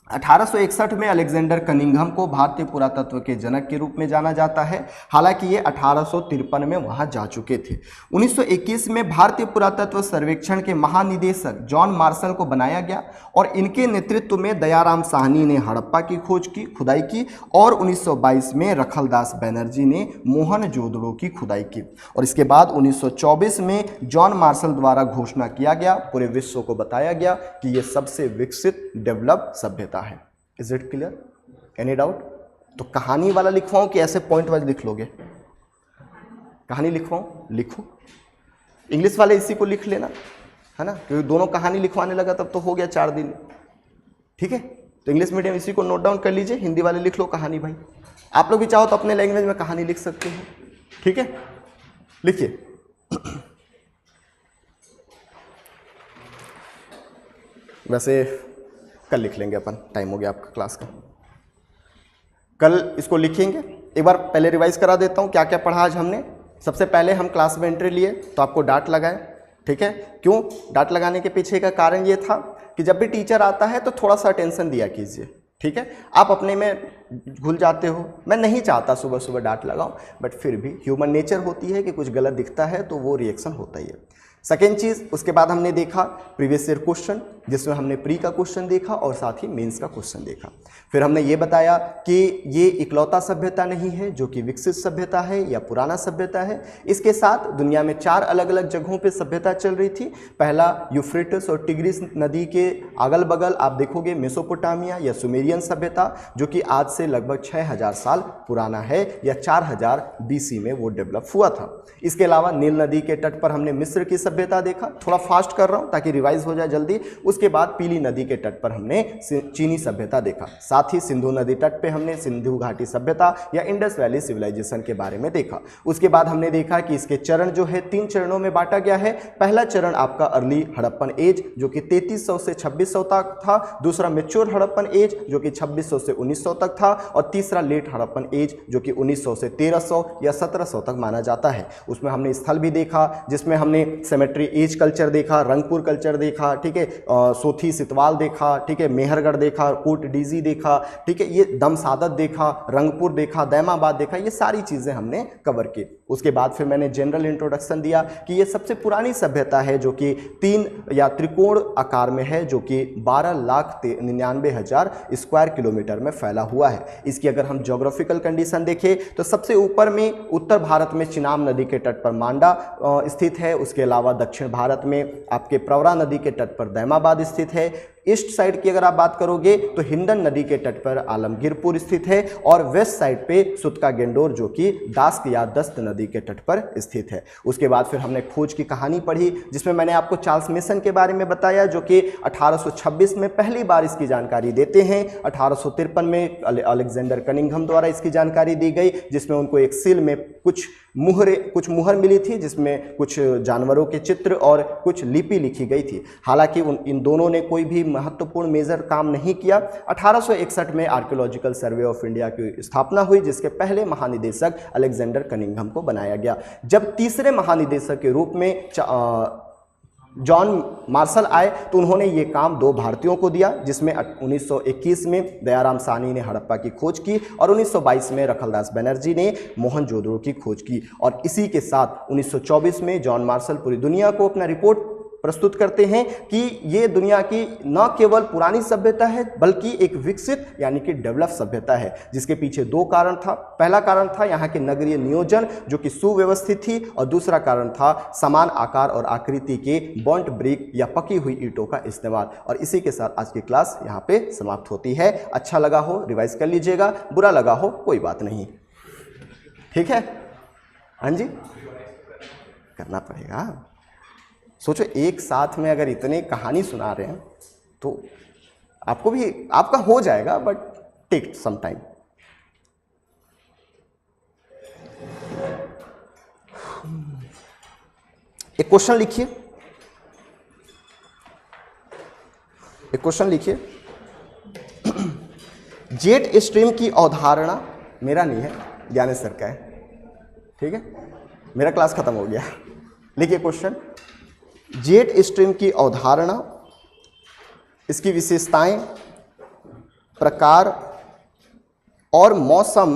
1861 में अलेक्जेंडर कनिंघम को भारतीय पुरातत्व के जनक के रूप में जाना जाता है, हालांकि ये 1853 में वहां जा चुके थे। 1921 में भारतीय पुरातत्व सर्वेक्षण के महानिदेशक जॉन मार्शल को बनाया गया, और इनके नेतृत्व में दयाराम साहनी ने हड़प्पा की खोज की, खुदाई की, और 1922 में रखलदास बनर्जी ने मोहनजोदड़ो की खुदाई की। और इसके बाद 1924 में जॉन मार्शल द्वारा घोषणा किया गया, पूरे विश्व को बताया गया कि ये सबसे विकसित डेवलप सभ्यता है। Is it clear? Any doubt? तो कहानी वाला लिखवाऊं कि ऐसे पॉइंट वाइज लिख लोगे? कहानी लिखवाऊं? लिखो। इंग्लिश वाले इसी को लिख लेना, है ना, क्योंकि दोनों कहानी लिखवाने लगा तब तो हो गया 4 दिन। ठीक है, तो इंग्लिश मीडियम इसी को नोट डाउन कर लीजिए, हिंदी वाले लिख लो कहानी। भाई आप लोग भी चाहो तो अपने लैंग्वेज में कहानी लिख सकते हो। ठीक है, लिखिए। वैसे कल लिख लेंगे अपन, टाइम हो गया आपका क्लास का, कल इसको लिखेंगे। एक बार पहले रिवाइज करा देता हूँ क्या क्या पढ़ा आज हमने। सबसे पहले हम क्लास में एंट्री लिए तो आपको डांट लगाए। ठीक है, क्यों डांट लगाने के पीछे का कारण ये था कि जब भी टीचर आता है तो थोड़ा सा अटेंशन दिया कीजिए। ठीक है, आप अपने में घुल जाते हो। मैं नहीं चाहता सुबह सुबह डांट लगाऊं, बट फिर भी ह्यूमन नेचर होती है कि कुछ गलत दिखता है तो वो रिएक्शन होता ही है। सेकेंड चीज़, उसके बाद हमने देखा प्रीवियस ईयर क्वेश्चन, जिसमें हमने प्री का क्वेश्चन देखा और साथ ही मेंस का क्वेश्चन देखा। फिर हमने ये बताया कि ये इकलौता सभ्यता नहीं है जो कि विकसित सभ्यता है या पुराना सभ्यता है। इसके साथ दुनिया में 4 अलग अलग जगहों पे सभ्यता चल रही थी। पहला यूफ्रेटिस और टिग्रिस नदी के अगल बगल आप देखोगे मेसोपोटामिया या सुमेरियन सभ्यता, जो कि आज से लगभग 6000 साल पुराना है, या 4000 BC में वो डेवलप हुआ था। इसके अलावा नील नदी के तट पर हमने मिस्र की सभ्यता देखा। थोड़ा फास्ट कर रहा हूँ ताकि रिवाइज हो जाए जल्दी। उसके बाद पीली नदी के तट पर हमने चीनी सभ्यता देखा। साथ ही सिंधु नदी तट पे हमने सिंधु घाटी सभ्यता या इंडस वैली सिविलाइजेशन के बारे में देखा। उसके बाद हमने देखा कि इसके चरण जो है 3 चरणों में बांटा गया है। पहला चरण आपका अर्ली हड़प्पन एज जो कि 3300 से 2600 तक था। दूसरा मेच्योर हड़प्पन एज जो कि 2600 से 1900 तक था। और तीसरा लेट हड़प्पन एज जो कि 1900 से 1300 या 1700 तक माना जाता है। उसमें हमने स्थल भी देखा, जिसमें हमने सेमेट्री एज कल्चर देखा, रंगपुर कल्चर देखा, ठीक है, सोथी सितवाल देखा, ठीक है, मेहरगढ़ देखा, कोट डीजी देखा, ठीक है, ये दमसादत देखा, रंगपुर देखा, दैमाबाद देखा, ये सारी चीज़ें हमने कवर की। उसके बाद फिर मैंने जनरल इंट्रोडक्शन दिया कि ये सबसे पुरानी सभ्यता है जो कि 3 या त्रिकोण आकार में है, जो कि 12,99,000 स्क्वायर किलोमीटर में फैला हुआ है। इसकी अगर हम ज्योग्राफिकल कंडीशन देखें तो सबसे ऊपर में उत्तर भारत में चिनाब नदी के तट पर मांडा स्थित है। उसके अलावा दक्षिण भारत में आपके प्रवरा नदी के तट पर दैमाबाद स्थित है। ईस्ट साइड की अगर आप बात करोगे तो हिंडन नदी के तट पर आलमगीरपुर स्थित है। और वेस्ट साइड पे सुतका गेंडोर जो कि दास्क या दस्त नदी के तट पर स्थित है। उसके बाद फिर हमने खोज की कहानी पढ़ी, जिसमें मैंने आपको चार्ल्स मेसन के बारे में बताया, जो कि 1826 में पहली बार इसकी जानकारी देते हैं। 1853 में अलेक्जेंडर कनिंघम द्वारा इसकी जानकारी दी गई, जिसमें उनको एक सील में कुछ मुहर मिली थी जिसमें कुछ जानवरों के चित्र और कुछ लिपि लिखी गई थी। हालांकि इन दोनों ने कोई भी महत्वपूर्ण मेजर काम नहीं किया। 1861 में आर्कियोलॉजिकल सर्वे ऑफ इंडिया की स्थापना हुई, जिसके पहले महानिदेशक अलेक्जेंडर कनिंघम को बनाया गया। जब तीसरे महानिदेशक के रूप में जॉन मार्शल आए तो उन्होंने ये काम 2 भारतीयों को दिया, जिसमें 1921 में दयाराम साहनी ने हड़प्पा की खोज की और 1922 में रखलदास बनर्जी ने मोहनजोदड़ो की खोज की। और इसी के साथ 1924 में जॉन मार्शल पूरी दुनिया को अपना रिपोर्ट प्रस्तुत करते हैं कि ये दुनिया की न केवल पुरानी सभ्यता है बल्कि एक विकसित यानी कि डेवलप सभ्यता है, जिसके पीछे 2 कारण था। पहला कारण था यहाँ के नगरीय नियोजन जो कि सुव्यवस्थित थी, और दूसरा कारण था समान आकार और आकृति के बॉन्ट ब्रिक या पकी हुई ईंटों का इस्तेमाल। और इसी के साथ आज की क्लास यहाँ पे समाप्त होती है। अच्छा लगा हो रिवाइज कर लीजिएगा, बुरा लगा हो कोई बात नहीं, ठीक है? हाँ जी, करना पड़ेगा। सोचो एक साथ में अगर इतने कहानी सुना रहे हैं तो आपको भी आपका हो जाएगा, बट टेक सम टाइम। एक क्वेश्चन लिखिए, जेट स्ट्रीम की अवधारणा मेरा नहीं है, ज्ञानेश सर का है, ठीक है? मेरा क्लास खत्म हो गया। लिखिए क्वेश्चन, जेट स्ट्रीम की अवधारणा, इसकी विशेषताएं, प्रकार और मौसम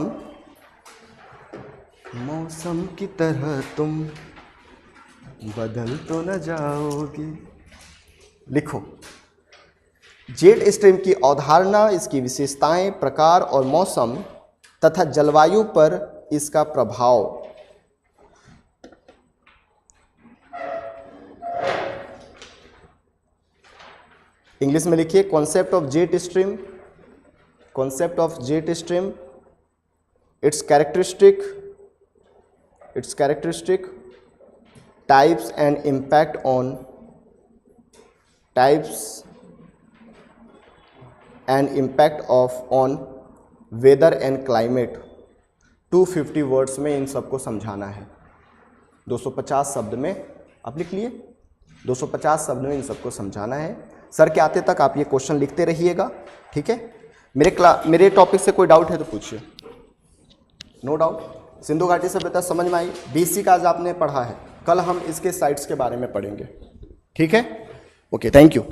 की तरह तुम बदल तो न जाओगे। लिखो, जेट स्ट्रीम की अवधारणा, इसकी विशेषताएं, प्रकार और मौसम तथा जलवायु पर इसका प्रभाव। इंग्लिश में लिखिए, concept of jet stream, it's characteristic, types and impact on whether and climate. 250 words में इन सबको समझाना है। 250 शब्द में आप लिख लिए, 250 शब्द में इन सबको समझाना है। सर के आते तक आप ये क्वेश्चन लिखते रहिएगा, ठीक है? मेरे टॉपिक से कोई डाउट है तो पूछिए। No doubt. सिंधु घाटी सभ्यता समझ में आई। बेसिक आज आपने पढ़ा है, कल हम इसके साइट्स के बारे में पढ़ेंगे, ठीक है? Okay, thank you.